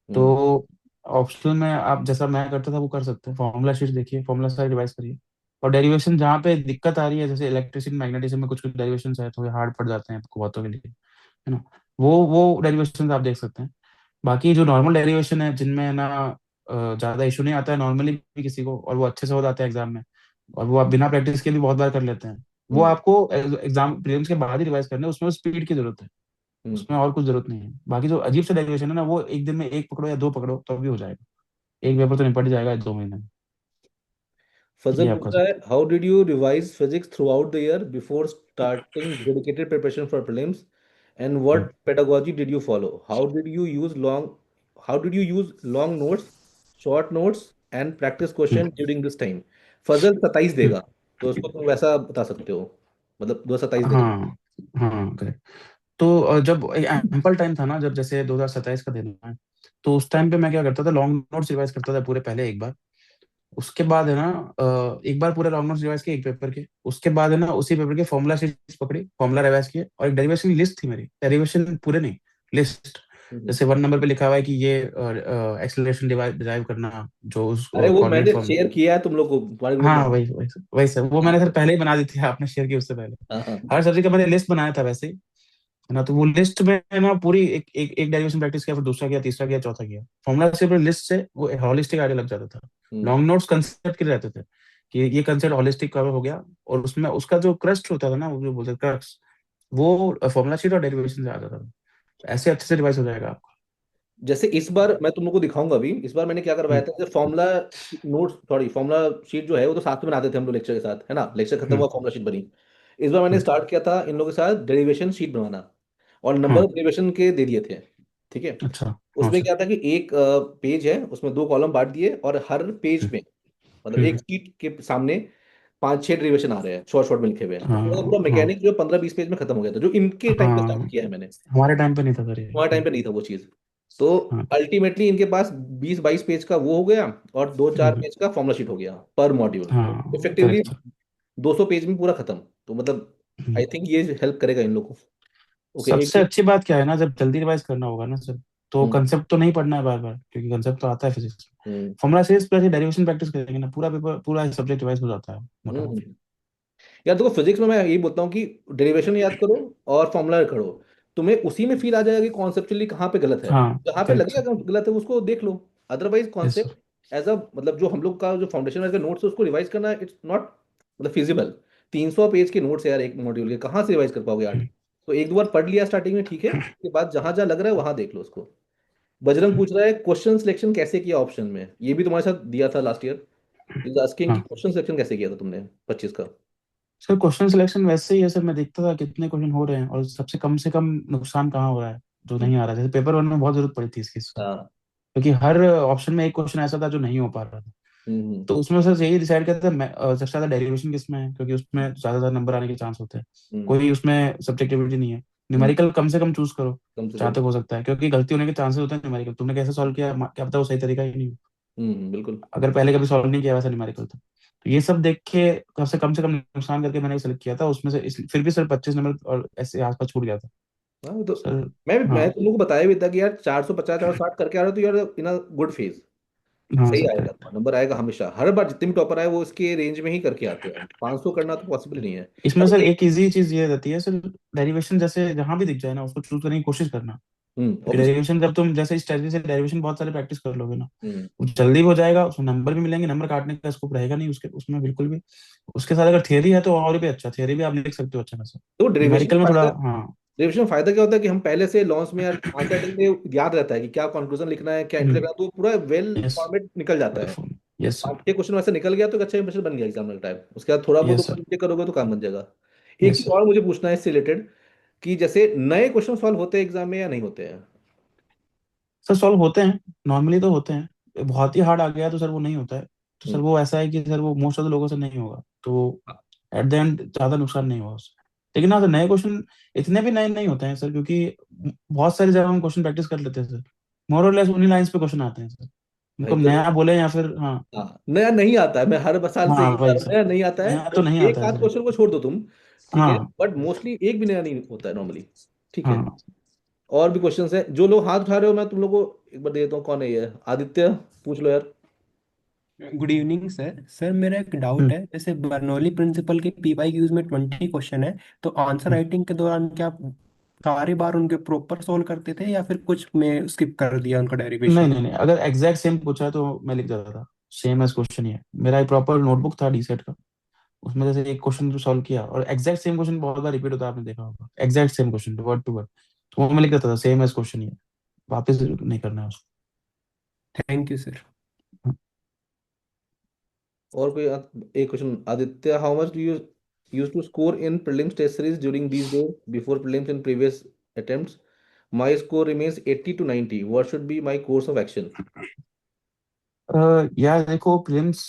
तो हम्म ऑप्शनल में आप जैसा मैं करता था वो कर सकते हैं, फॉर्मूला शीट देखिए, फॉर्मूला सारे रिवाइज करिए। और डेरिवेशन जहाँ पे दिक्कत आ रही है, जैसे इलेक्ट्रिसिटी मैग्नेटिज्म में कुछ कुछ डेरिवेशन है, थोड़े हार्ड पड़ जाते हैं आपको बातों के लिए, है ना, वो डेरिवेशन आप देख सकते हैं। बाकी जो नॉर्मल डेरिवेशन है, जिनमें ना ज्यादा इशू नहीं आता है नॉर्मली भी किसी को, और वो अच्छे से हो जाते हैं एग्जाम में, और वो आप बिना प्रैक्टिस के भी बहुत बार कर लेते हैं, वो हम्म आपको एग्जाम प्रीलिम्स के बाद ही रिवाइज करने हैं, उसमें स्पीड की जरूरत है, हम्म। उसमें और कुछ जरूरत नहीं है। बाकी जो अजीब सा डेरिवेशन है ना, वो एक दिन में एक पकड़ो या दो पकड़ो तो भी हो जाएगा, एक पेपर तो निपट जाएगा 2 महीने में। फजल ये आप पूछ कर रहा है, सकते how did you revise physics throughout the year before starting dedicated preparation for prelims and हैं। What pedagogy did you follow? How did you use long notes, short notes and practice hmm, question during this time? Fazal 27 हम्म, देगा तो उसको तुम वैसा बता सकते हो, मतलब 227 देगा। हाँ, हाँ करेक्ट। तो जब एम्पल टाइम था ना, जब जैसे 2027 का दिन है, तो उस टाइम पे मैं क्या करता था, लॉन्ग नोट्स रिवाइज करता था पूरे पहले एक बार। उसके बाद है ना, एक बार पूरे लॉन्ग नोट्स रिवाइज किए एक पेपर के, उसके बाद है ना उसी पेपर के फॉर्मूला शीट्स पकड़ी, फॉर्मूला रिवाइज किए, और एक डेरिवेशन लिस्ट थी मेरी, डेरिवेशन पूरे नहीं, लिस्ट। हम्म। जैसे 1 नंबर पे लिखा हुआ है कि ये एक्सेलरेशन डिराइव करना, जो उस अरे वो कोऑर्डिनेट मैंने फॉर्म। शेयर किया है तुम लोग को तुम्हारे ग्रुप में। हाँ, वही वही वही सर, वो मैंने सर पहले ही बना दी थी, आपने शेयर की उससे पहले। हाँ हाँ। हर सब्जेक्ट का मैंने लिस्ट बनाया था वैसे ही, है ना, तो वो लिस्ट में है ना पूरी एक एक एक डेरिवेशन प्रैक्टिस किया, फिर दूसरा किया, तीसरा किया, चौथा किया, फॉर्मूला से पूरी लिस्ट से वो हॉलिस्टिक आइडिया लग जाता था। हम्म। लॉन्ग नोट्स कंसेप्ट के लिए रहते थे, कि ये कंसेप्ट हॉलिस्टिक कवर हो गया, और उसमें उसका जो क्रस्ट होता था ना, वो जो बोलते क्रक्स, वो फॉर्मूला शीट और डेरिवेशन से आ जाता था। ऐसे अच्छे से रिवाइज हो जाएगा आपका। जैसे इस बार मैं तुम लोग को दिखाऊंगा अभी, इस बार मैंने क्या करवाया हम्म था, जैसे formula notes, sorry formula sheet जो है वो तो साथ में बनाते थे हम लोग लेक्चर के साथ, है ना, लेक्चर खत्म हम्म हुआ फॉर्मूला शीट बनी। इस बार मैंने हम्म, स्टार्ट किया था इन लोगों के साथ डेरिवेशन शीट बनवाना, और नंबर हाँ डेरिवेशन के दे दिए थे। ठीक है। अच्छा। हाँ उसमें सर। क्या था कि एक पेज है, उसमें दो कॉलम बांट दिए, और हर पेज हम्म में, मतलब एक हम्म, शीट के सामने पांच छह डेरिवेशन आ रहे हैं, शॉर्ट शॉर्ट में लिखे हुए हैं। तो पूरा हाँ पूरा हाँ मैकेनिक जो 15-20 पेज में खत्म हो गया था, जो इनके टाइम पे स्टार्ट हाँ, किया है मैंने। हमारे टाइम पे नहीं था सर ये। हमारे टाइम पे नहीं था वो चीज़। तो हाँ। अल्टीमेटली इनके पास 20-22 पेज का वो हो गया, और दो चार हम्म, पेज का फॉर्मूला शीट हो गया पर मॉड्यूल, तो हाँ इफेक्टिवली करेक्ट सर। 200 पेज में पूरा खत्म। तो मतलब हम्म। आई थिंक ये हेल्प करेगा इन लोगों को। ओके एक सबसे अच्छी बात क्या है ना, जब जल्दी रिवाइज करना होगा ना सर, तो हम्म कंसेप्ट तो नहीं पढ़ना है बार बार, क्योंकि कंसेप्ट तो आता है फिजिक्स में। हम्म formula series plus derivation practice करेंगे ना, पूरा पेपर पूरा सब्जेक्ट रिवाइज हो जाता है मोटा हम्म मोटी। हम्म। यार देखो फिजिक्स में मैं यही बोलता हूँ कि डेरिवेशन याद करो और फॉर्मूला करो, तुम्हें उसी में फील आ जाएगा कि कॉन्सेप्चुअली कहाँ पे गलत है। हाँ जहाँ पे करेक्ट लगेगा सर। कि गलत है उसको देख लो। Otherwise yes sir. Concept as a, मतलब जो हम लोग का जो फाउंडेशन वाइज का नोट्स है उसको रिवाइज करना इट्स नॉट मतलब फिजिबल। 300 पेज के नोट्स है यार एक मॉड्यूल के, कहाँ से रिवाइज कर पाओगे 8? तो एक दो बार पढ़ लिया स्टार्टिंग में ठीक है, उसके बाद जहां जहां लग रहा है वहां देख लो उसको। बजरंग पूछ रहा है क्वेश्चन सिलेक्शन कैसे किया ऑप्शन में, ये भी तुम्हारे साथ दिया था लास्ट ईयर। इज आस्किंग कि हाँ क्वेश्चन सिलेक्शन कैसे किया था तुमने 25 का। सर, क्वेश्चन सिलेक्शन वैसे ही है सर, मैं देखता था कितने क्वेश्चन हो रहे हैं और सबसे कम से कम नुकसान कहाँ हो रहा है, जो नहीं आ रहा है। जैसे पेपर वन में बहुत जरूरत पड़ी थी इसकी सर, हाँ। क्योंकि हर ऑप्शन में एक क्वेश्चन ऐसा था जो नहीं हो पा रहा था। हम्म तो उसमें सर यही डिसाइड करते हैं सबसे ज्यादा डेरिवेशन किस में है, क्योंकि उसमें ज्यादातर नंबर आने के चांस होते हैं। हम्म कोई उसमें सब्जेक्टिविटी नहीं है। हम्म, न्यूमेरिकल कम से कम चूज करो कम से जहाँ कम। तक हो सकता है, क्योंकि गलती होने के चांसेस होते हैं। न्यूमेरिकल तुमने कैसे सॉल्व किया, क्या पता वो सही तरीका ही नहीं हो, बिल्कुल। अगर पहले कभी सॉल्व नहीं किया वैसा न्यूमेरिकल तो ये सब देख के कम से कम नुकसान करके मैंने सेलेक्ट किया था उसमें से। फिर भी सर 25 नंबर और ऐसे आसपास छूट गया था हाँ तो सर। मैं हाँ तुम लोग को बताया भी था कि यार 450 460 करके आ रहे हो तो यार इन अ गुड फेज। हाँ सही सर आएगा, करेक्ट। तुम्हारा नंबर आएगा हमेशा, हर बार जितने भी टॉपर आए वो इसके रेंज में ही करके आते हैं, 500 करना तो पॉसिबल नहीं है। इसमें अब सर एक एक इजी चीज ये रहती है सर, डेरिवेशन जैसे जहां भी दिख जाए ना उसको चूज करने की कोशिश करना, क्योंकि ऑब्वियसली। डेरिवेशन जब तुम जैसे इस तरीके से डेरिवेशन बहुत सारे प्रैक्टिस कर लोगे ना, हम्म वो जल्दी हो जाएगा, उसमें नंबर भी मिलेंगे, नंबर काटने का स्कोप रहेगा नहीं उसके उसमें बिल्कुल भी। उसके साथ अगर थियरी है तो और भी अच्छा, थियरी भी आप लिख सकते हो अच्छा खासा। तो डेरिवेशन न्यूमेरिकल में में थोड़ा फायदा, हाँ। डेरिवेशन में फायदा क्या होता है कि हम पहले से लॉन्च में यार 5 6 दिन में याद रहता है कि क्या कंक्लूजन लिखना है, क्या इंटर लिखना है, तो पूरा वेल यस फॉर्मेट निकल जाता है। Yes sir. 5 6 क्वेश्चन वैसे निकल गया तो एक अच्छा इंप्रेशन बन गया एग्जाम टाइम, उसके बाद थोड़ा बहुत यस ऊपर सर। नीचे करोगे तो काम बन जाएगा। एक यस चीज सर। और मुझे पूछना है इससे रिलेटेड, कि जैसे नए क्वेश्चन सॉल्व होते हैं एग्जाम में या नहीं होते हैं? सर सॉल्व होते हैं, नॉर्मली तो होते हैं। बहुत ही हार्ड आ गया तो सर वो नहीं होता है। तो सर हम्म वो ऐसा है कि सर वो मोस्ट ऑफ द लोगों से नहीं होगा, तो एट द एंड ज्यादा नुकसान नहीं होगा उससे। लेकिन हाँ सर, नए क्वेश्चन इतने भी नए नहीं होते हैं सर, क्योंकि बहुत सारी जगह हम क्वेश्चन प्रैक्टिस कर लेते हैं सर। मोर और लेस उन्हीं लाइंस पे क्वेश्चन आते हैं सर, भाई उनको तो नया बोले या फिर हाँ। हाँ, नया नहीं आता है, मैं हर साल से हाँ यही बता वही रहा हूँ, सर, नया नहीं आता है। नया तो नहीं आता एक है आध सर। क्वेश्चन को छोड़ दो तुम, ठीक है, हाँ बट मोस्टली एक भी नया नहीं होता है नॉर्मली। ठीक है। हाँ। और भी क्वेश्चंस हैं, जो लोग हाथ उठा रहे हो मैं तुम लोग को एक बार दे देता हूँ, कौन है ये, आदित्य, पूछ लो यार। Good evening sir. सर मेरा एक डाउट हम्म, है, जैसे बर्नौली प्रिंसिपल के पीवाईक्यूज में 20 क्वेश्चन है, तो आंसर हम्म। राइटिंग के दौरान क्या आप सारी बार उनके प्रॉपर सोल्व करते थे या फिर कुछ में स्किप कर दिया उनका नहीं डेरिवेशन? नहीं नहीं, अगर एग्जैक्ट सेम पूछा है तो मैं लिख देता था, सेम एज क्वेश्चन ही है। मेरा एक प्रॉपर नोटबुक था डीसेट का, उसमें जैसे एक क्वेश्चन जो सॉल्व किया और एग्जैक्ट सेम क्वेश्चन बहुत बार रिपीट होता है, आपने देखा होगा exact same question word to word, तो वो मैं लिख देता था सेम एज क्वेश्चन ही है, वापस नहीं करना है उसको। Thank you sir. और कोई एक question, Aditya, how much do you use to score in prelims test series during these days before prelims in previous attempts? My score remains 80 to 90, what should be my course of action? यार देखो, prelims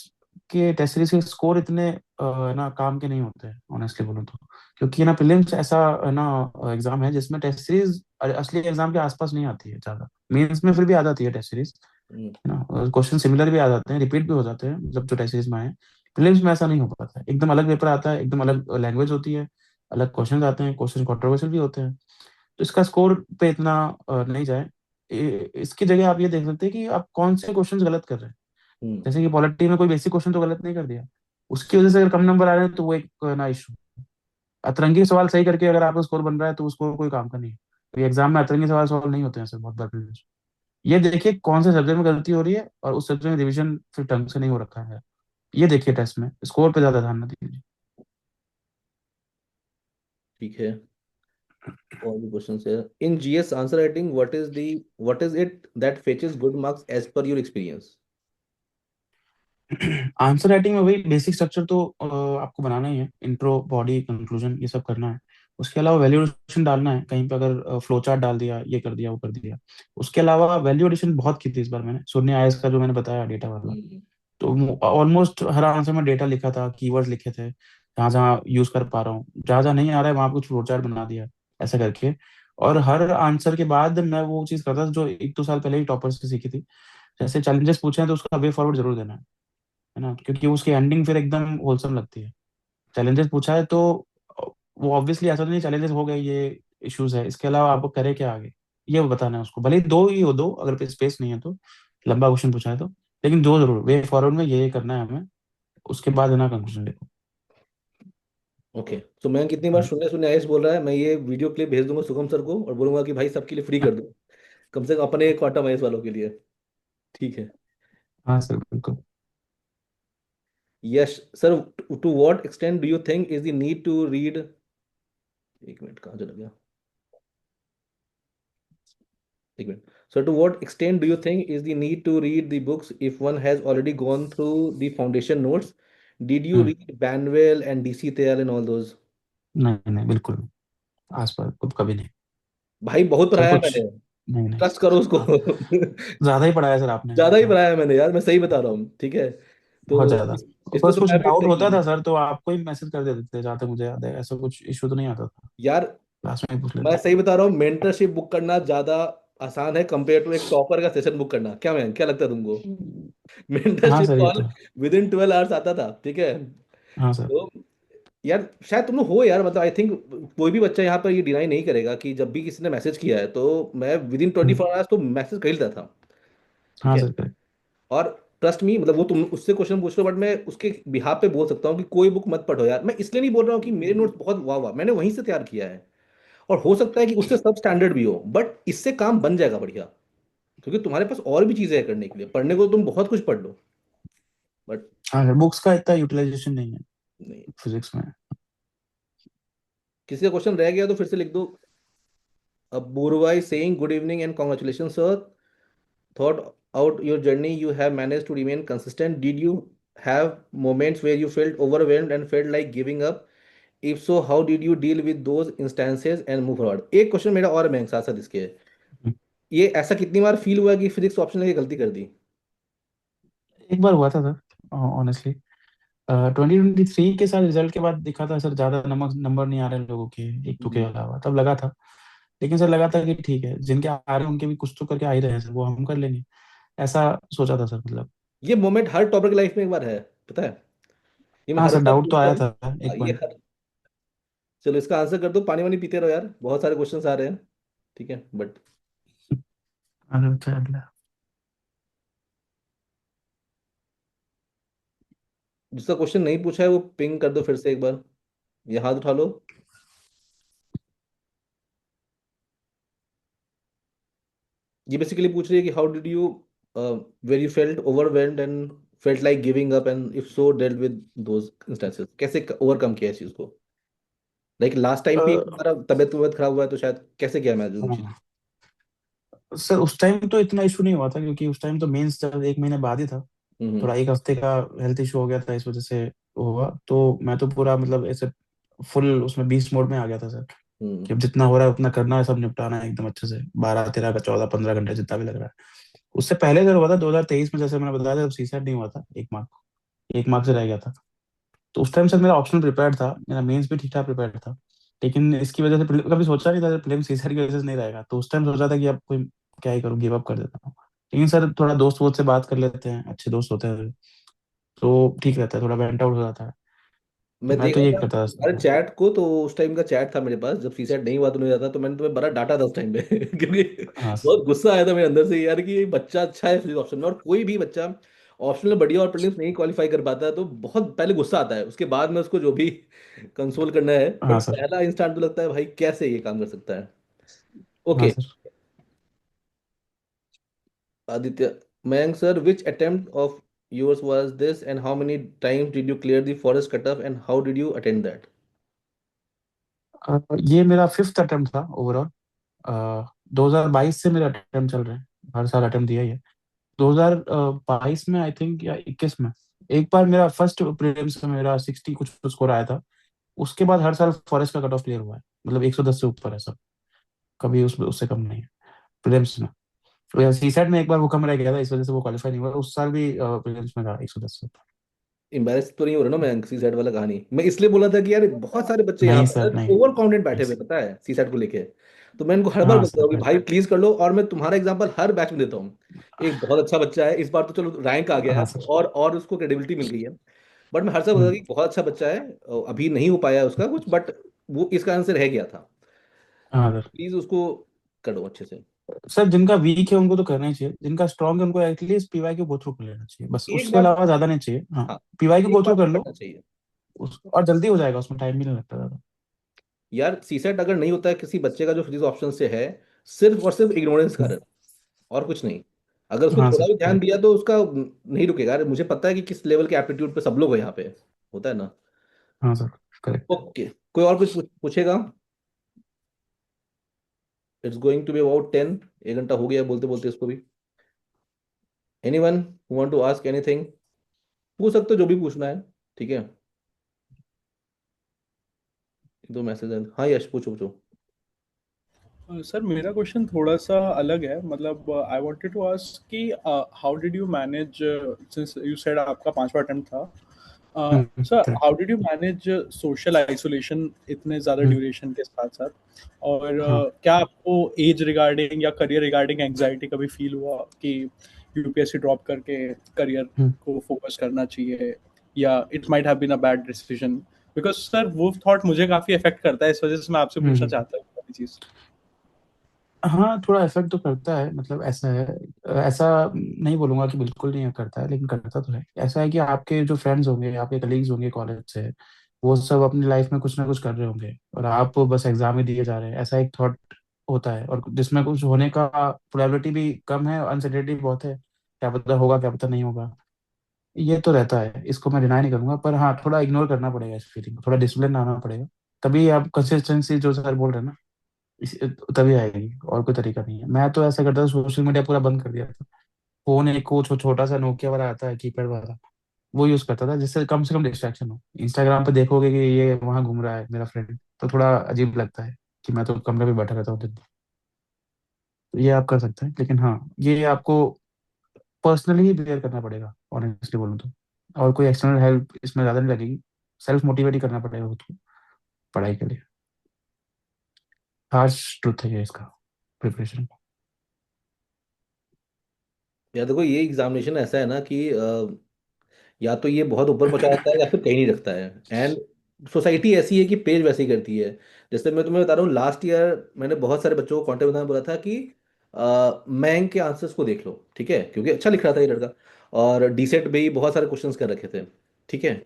के test series के score इतने ना काम के नहीं होते हैं ऑनेस्टली बोलूं तो, क्योंकि ना प्रीलिम्स ऐसा ना एग्जाम है जिसमें टेस्ट सीरीज असली एग्जाम के आसपास नहीं आती है ज्यादा। मेंस में फिर भी आ जाती है टेस्ट सीरीज, है ना, क्वेश्चन सिमिलर भी आ जाते हैं, रिपीट भी हो जाते हैं, मतलब जो टेस्ट सीरीज में आए हैं। प्रीलिम्स में ऐसा नहीं हो पाता है, एकदम अलग पेपर आता है, एकदम अलग लैंग्वेज होती है, अलग क्वेश्चन आते हैं, क्वेश्चन कंट्रोवर्शियल भी होते हैं। तो इसका स्कोर पे इतना नहीं जाए। इसकी जगह आप ये देख सकते हैं कि आप कौन से क्वेश्चन गलत कर रहे हैं। हम्म जैसे कि पॉलिटी में कोई बेसिक क्वेश्चन तो गलत नहीं कर दिया, उसकी वजह से अगर कम नंबर आ रहे हैं तो वो एक ना इशू। अतरंगी सवाल सही करके अगर आपका स्कोर बन रहा है तो उसको कोई काम का नहीं है, क्योंकि एग्जाम में अतरंगी सवाल सॉल्व नहीं होते हैं सर बहुत बार। ये देखिए कौन से सब्जेक्ट में गलती हो रही है और उस सब्जेक्ट में रिवीजन फिर ढंग से नहीं हो रखा है, ये देखिए टेस्ट में, स्कोर पे ज्यादा ध्यान न दीजिए। ठीक है। All the questions here. In GS answer writing, what is it that fetches good marks as per your experience? Answer writing में वही बेसिक स्ट्रक्चर तो आपको बनाना ही है, इंट्रो, बॉडी, कंक्लूजन, ये सब करना है। उसके अलावा वैल्यू एडिशन डालना है कहीं पे, अगर फ्लो चार्ट डाल दिया, ये कर दिया, वो कर दिया। उसके अलावा वैल्यू एडिशन बहुत की थी इस बार मैंने, शून्य आयस का जो मैंने बताया डेटा वाला। हम्म। तो ऑलमोस्ट हर आंसर में डेटा लिखा था, कीवर्ड्स लिखे थे, जहाँ जहाँ यूज कर पा रहा हूँ, जहाँ जहाँ नहीं आ रहा है वहां कुछ फ्लो चार्ट बना दिया, ऐसा करके। और हर आंसर के बाद मैं वो चीज करता था जो 1-2 साल पहले ही टॉपर से सीखी थी। जैसे चैलेंजेस पूछे हैं तो उसका वे फॉरवर्ड जरूर देना है ना, क्योंकि उसकी एंडिंग फिर एकदम होलसम लगती है। चैलेंजेस पूछा है तो वो ऑब्वियसली ऐसा तो नहीं चैलेंजेस हो गए, ये इश्यूज है, इसके अलावा आपको करे क्या आगे, ये बताना है उसको, भले ही दो ही हो, दो अगर स्पेस नहीं है तो, लंबा क्वेश्चन पूछा है तो, लेकिन दो जरूर, वे फॉरवर्ड में ये करना है हमें, उसके बाद है ना कंक्लूजन लिखो। ओके, तो मैं कितनी बार शून्य शून्य आयस बोल रहा है, मैं ये वीडियो क्लिप भेज दूंगा सुगम सर को और बोलूंगा कि भाई सबके लिए फ्री कर दो, कम से कम अपने क्वार्टर आयस वालों के लिए। ठीक है। हाँ सर बिल्कुल। Yes sir, to what extent do you think is the need to read, एक मिनट कहाँ चला गया, एक मिनट। Sir, to what extent do you think is the need to read the books if one has already gone through the foundation notes? Did you hmm. Read Banwell and DC तैयार and all those? नहीं नहीं बिल्कुल नहीं, आस पास कभी नहीं। भाई बहुत सब पढ़ाया है कुछ, मैंने, नहीं नहीं। ट्रस्ट करो उसको। हाँ, ज्यादा ही पढ़ा है सर आपने, ज्यादा ही हाँ, पढ़ाया है मैंने यार, मैं सही बता रहा हूँ, ठीक है। बहुत तो ज्यादा। इसमें बस तो कुछ मैं भी डाउट सही होता हूँ था सर तो आपको ही मैसेज कर देते थे, जहाँ तक मुझे याद है, ऐसा कुछ इशू तो नहीं आता था, यार। क्लास में ही पूछ मैं लेते। सही बता रहा हूँ, मेंटरशिप बुक करना ज्यादा आसान है कंपेयर टू एक टॉपर का सेशन बुक करना। क्या मैं, क्या लगता है तुमको? हाँ मेंटरशिप सर ये तो कॉल है। विद इन 12 आवर्स आता था, ठीक है। हाँ सर। तो यार शायद तुम लोग हो यार, मतलब आई थिंक कोई भी बच्चा यहाँ पर ये डिनाई नहीं करेगा कि जब भी किसी ने मैसेज किया है तो मैं with in twenty hmm, four hours तो मैसेज कर ही देता था, ठीक हाँ है। Sir correct. और ट्रस्ट मी, मतलब वो तुम उससे क्वेश्चन पूछ रहे हो बट मैं उसके बिहाफ पे बोल सकता हूँ कि कोई बुक मत पढ़ो यार। मैं इसलिए नहीं बोल रहा हूँ कि मेरे नोट्स बहुत वाह वाह, मैंने वहीं से तैयार किया है, और हो सकता है कि उससे सब स्टैंडर्ड भी हो, बट इससे काम बन जाएगा बढ़िया, क्योंकि तुम्हारे पास और भी चीजें हैं करने के लिए, पढ़ने को तुम बहुत कुछ पढ़ लो, बट हाँ सर, बुक्स का इतना यूटिलाइजेशन नहीं है नहीं। फिजिक्स में। किसी का क्वेश्चन रह गया तो फिर से लिख दो। अब Burwai saying good evening and congratulations sir, thought out your journey, you have managed to remain consistent. Did you have moments where you felt overwhelmed and felt like giving up? If so, how did you deal with those instances and move forward? एक question मेरा और मैं साथ साथ इसके, ये ऐसा कितनी बार फील हुआ कि फिजिक्स ऑप्शन लेके गलती कर दी? एक बार हुआ था सर, ऑनेस्टली 2023 के साथ रिजल्ट के बाद दिखा था सर, ज्यादा नंबर नंबर नहीं आ रहे लोगों के, एक दो के हम्म। अलावा, तब लगा था। लेकिन सर लगा था कि ठीक है, जिनके आ रहे हैं उनके भी कुछ तो करके आ ही रहे हैं सर, वो हम कर लेंगे, ऐसा सोचा था सर, मतलब। ये मोमेंट हर टॉपर की लाइफ में एक बार है, पता है। ये मैं हाँ हर सर, बार डाउट तो पूछता आया हूँ। था एक ये पॉइंट। हर, चलो इसका आंसर कर दो, पानी वानी पीते रहो यार, बहुत सारे क्वेश्चंस आ रहे हैं, ठीक है, बट अरे चल। जिसका क्वेश्चन नहीं पूछा है वो पिंग कर दो फिर से एक बार, ये हाथ उठा लो। ये बेसिकली पूछ रही है कि how did you were you felt overwhelmed and felt like giving up, and if so dealt with those instances, कैसे ओवरकम किया इस चीज को? लाइक लास्ट टाइम भी हमारा तबियत तबियत खराब हुआ है तो शायद कैसे किया मैं उन चीज। हाँ सर, उस टाइम तो इतना इशू नहीं हुआ था, क्योंकि उस टाइम तो मेंस जब 1 महीने बाद ही था। हम्म। थोड़ा एक हफ्ते का हेल्थ इशू हो गया था, इस वजह से वो हुआ, तो मैं तो पूरा मतलब ऐसे फुल उसमें 20 मोड में आ गया था सर, हम्म। कि अब जितना हो रहा है उतना करना है, सब निपटाना है एकदम अच्छे से, 12 13 का 14 15 घंटे जितना भी लग रहा है। उससे पहले जब हुआ था 2023 में, जैसे मैंने बताया था, सीसेट नहीं हुआ था, 1 मार्क से रह गया था। तो उस टाइम सर मेरा ऑप्शनल प्रिपेयर्ड था, मेरा मेंस भी ठीक ठाक प्रिपेयर्ड था, लेकिन इसकी वजह से कभी सोचा नहीं था प्रीलिम सीसर की वजह से नहीं रहेगा, तो उस टाइम सोचा था कि अब कोई क्या ही करूँ, गिव अप कर देता हूँ। लेकिन सर थोड़ा दोस्त वोस्त से बात कर लेते हैं, अच्छे दोस्त होते हैं तो ठीक रहता है, थोड़ा वेंट आउट हो जाता है। तो मैं मैं देख तो ये रहा था करता तुम्हारे था। चैट को, तो उस टाइम का चैट था मेरे पास जब सी सेट नहीं हुआ तो नहीं जाता, तो मैंने तुम्हें बड़ा डांटा था उस टाइम पे क्योंकि हाँ सर। बहुत गुस्सा आया था मेरे अंदर से यार कि ये बच्चा अच्छा है फिजिक्स ऑप्शन में, और कोई भी बच्चा ऑप्शन में बढ़िया और प्रीलिम्स नहीं क्वालिफाई कर पाता है तो बहुत पहले गुस्सा आता है, उसके बाद में उसको जो भी कंसोल करना है, बट हाँ सर। पहला इंस्टेंट तो लगता है भाई कैसे ये काम कर सकता है। हाँ okay. Sir. Aditya, Mayank sir, which attempt of yours was this, and how many times did you clear the forest cutoff, and how did you attend that? ये मेरा फिफ्थ अटेम्प्ट था ओवरऑल। 2022 से मेरे अटेम्प्ट चल रहे हैं, हर साल अटेम्प्ट दिया ही है। 2022 में आई थिंक या 21 में एक बार मेरा फर्स्ट प्रीलिम्स में मेरा 60 कुछ स्कोर आया था। उसके बाद हर साल फॉरेस्ट का कट ऑफ क्लियर हुआ है, मतलब 110 से ऊपर है सब, कभी उससे कम नहीं है प्रीलिम्स में। सीसेट में एक बार वो कम रह गया था, इस वजह से वो क्वालिफाई नहीं हुआ, उस साल भी प्रीलिम्स में था 110 से ऊपर। एम्बेरस तो नहीं हो रहा ना मैं सी सेट वाला कहानी, मैं इसलिए बोला था कि यार बहुत सारे बच्चे यहाँ नहीं पे सर, नहीं। ओवर कॉन्फिडेंट बैठे हुए यस। हैं, पता है सी सेट को लेके। तो मैं इनको हर बार हाँ बोलता सर, हूँ कि राइट। भाई प्लीज कर लो, और मैं तुम्हारा एग्जांपल हर बैच में देता हूँ। एक बहुत अच्छा बच्चा है, इस बार तो चलो रैंक आ गया है, हाँ तो सर। और उसको क्रेडिबिलिटी मिल गई है। बट मैं हर साल बताता हम्म। हूँ कि बहुत अच्छा बच्चा है, अभी नहीं हो पाया उसका कुछ, बट वो इस कारण से रह गया था। हाँ सर। प्लीज उसको करो अच्छे से। सर जिनका वीक है उनको तो करना ही चाहिए, जिनका स्ट्रांग है उनको एटलीस्ट पीवाई को गो थ्रू कर लेना चाहिए, बस एक उसके बार, अलावा ज्यादा नहीं चाहिए। हाँ, हाँ, पीवाई को एक गो बार थ्रू कर तो लो। करना चाहिए। और जल्दी हो जाएगा, उसमें टाइम भी नहीं लगता ज्यादा। यार सी सेट अगर नहीं होता है किसी बच्चे का जो फिजिक्स ऑप्शन से है, सिर्फ और सिर्फ इग्नोरेंस कारण, और कुछ नहीं। अगर उसको हाँ थोड़ा सर, भी ध्यान करेक्ट। दिया तो उसका नहीं रुकेगा। अरे मुझे पता है कि किस लेवल के एप्टीट्यूड पे सब लोग हैं यहाँ पे, होता है ना। हाँ सर, करेक्ट। ओके, कोई और कुछ पूछेगा? It's going to be about 10, 1 घंटा हो गया बोलते बोलते इसको भी। Anyone who want to ask anything, पूछ सकते हो जो भी पूछना है, ठीक है। दो मैसेज है, हाँ यश पूछो पूछो। सर मेरा क्वेश्चन थोड़ा सा अलग है, मतलब आई वांटेड टू आस्क कि how did you manage, since you said आपका पांचवा अटेम्प्ट था, sir correct. How did you manage social isolation इतने ज़्यादा ड्यूरेशन के साथ साथ, और हाँ क्या आपको एज रिगार्डिंग या करियर रिगार्डिंग एंग्जाइटी कभी फील हुआ कि यूपीएससी ड्रॉप करके करियर को फोकस करना चाहिए, या it might have been a bad decision? Because sir वो थॉट मुझे काफ़ी अफेक्ट करता है, इस वजह से मैं आपसे पूछना चाहता हूँ ये चीज़। हाँ, थोड़ा इफेक्ट तो करता है, मतलब ऐसा है। ऐसा नहीं बोलूंगा कि बिल्कुल नहीं करता है, लेकिन करता तो है। ऐसा है कि आपके जो फ्रेंड्स होंगे, आपके कलीग्स होंगे कॉलेज से, वो सब अपनी लाइफ में कुछ ना कुछ कर रहे होंगे, और आप बस एग्जाम ही दिए जा रहे हैं, ऐसा एक थॉट होता है। और जिसमें कुछ होने का प्रोबेबिलिटी भी कम है, अनसर्टेनिटी बहुत है, क्या पता होगा क्या पता नहीं होगा। ये तो रहता है, इसको मैं डिनाई नहीं करूंगा, पर हाँ, थोड़ा इग्नोर करना पड़ेगा इस फीलिंग को, थोड़ा डिसिप्लिन आना पड़ेगा। तभी आप कंसिस्टेंसी, जो सर बोल रहे हैं ना, तभी आएगी, और कोई तरीका नहीं है। मैं तो ऐसा करता था, सोशल मीडिया पूरा बंद कर दिया था। फोन एक को छोटा सा नोकिया वाला आता है, कीपैड वाला, वो यूज करता था, जिससे कम से कम डिस्ट्रैक्शन हो। इंस्टाग्राम पे देखोगे कि ये वहां घूम रहा है मेरा फ्रेंड, तो थोड़ा अजीब लगता है कि मैं तो कमरे में बैठा रहता हूँ दिन भर। तो ये आप कर सकते हैं, लेकिन हाँ, ये आपको पर्सनली ही बिहेव करना पड़ेगा, ऑनेस्टली बोलूँ तो। और कोई एक्सटर्नल हेल्प इसमें ज़्यादा नहीं लगेगी। सेल्फ मोटिवेट ही करना पड़ेगा खुद को पढ़ाई के लिए। हार्श ट्रुथ है ये इसका, प्रिपरेशन। या देखो ये एग्जामिनेशन ऐसा है ना कि या तो ये बहुत ऊपर पहुंचा जाता है या फिर कहीं नहीं रखता है। एंड सोसाइटी ऐसी है कि पेज वैसे ही करती है। जैसे मैं तुम्हें बता रहा हूँ, लास्ट ईयर मैंने बहुत सारे बच्चों को कॉन्टेक्ट बनाने बोला था कि मैंग के आंसर्स को देख लो, ठीक है, क्योंकि अच्छा लिख रहा था ये लड़का। और डीसेट भी बहुत सारे क्वेश्चंस कर रखे थे, ठीक है।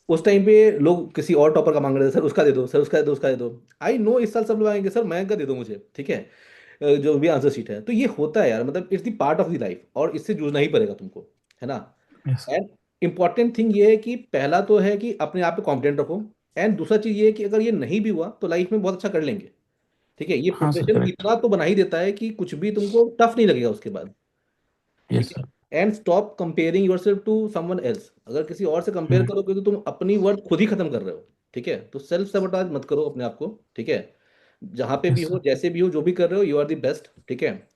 उस टाइम पे लोग किसी और टॉपर का मांग रहे थे, सर उसका दे दो, सर उसका दे दो, उसका दे दो। आई नो इस साल सब लोग आएंगे, सर मैंग का दे दो मुझे, ठीक है। जो भी आंसर शीट है, तो ये होता है यार, मतलब it's the part of the life, और इससे जूझना ही पड़ेगा तुमको, है ना। यस। एंड इम्पॉर्टेंट थिंग ये है कि पहला तो है कि अपने आप पे कॉन्फिडेंट रखो। एंड दूसरा चीज ये है कि अगर ये नहीं भी हुआ तो लाइफ में बहुत अच्छा कर लेंगे, ठीक है। ये हाँ सर, प्रिपरेशन करेक्ट। इतना तो बना ही देता है कि कुछ भी तुमको टफ नहीं लगेगा उसके बाद, ठीक यस है। Sir. And stop comparing yourself to someone else. अगर किसी और से कंपेयर हम्म। करोगे तो तुम अपनी वर्थ खुद ही खत्म कर रहे हो, ठीक है। तो सेल्फ सेबोटाज मत करो अपने आप को, ठीक है। जहां पे भी यस हो, सर। जैसे भी हो, जो भी कर रहे हो, यू आर द बेस्ट, ठीक है।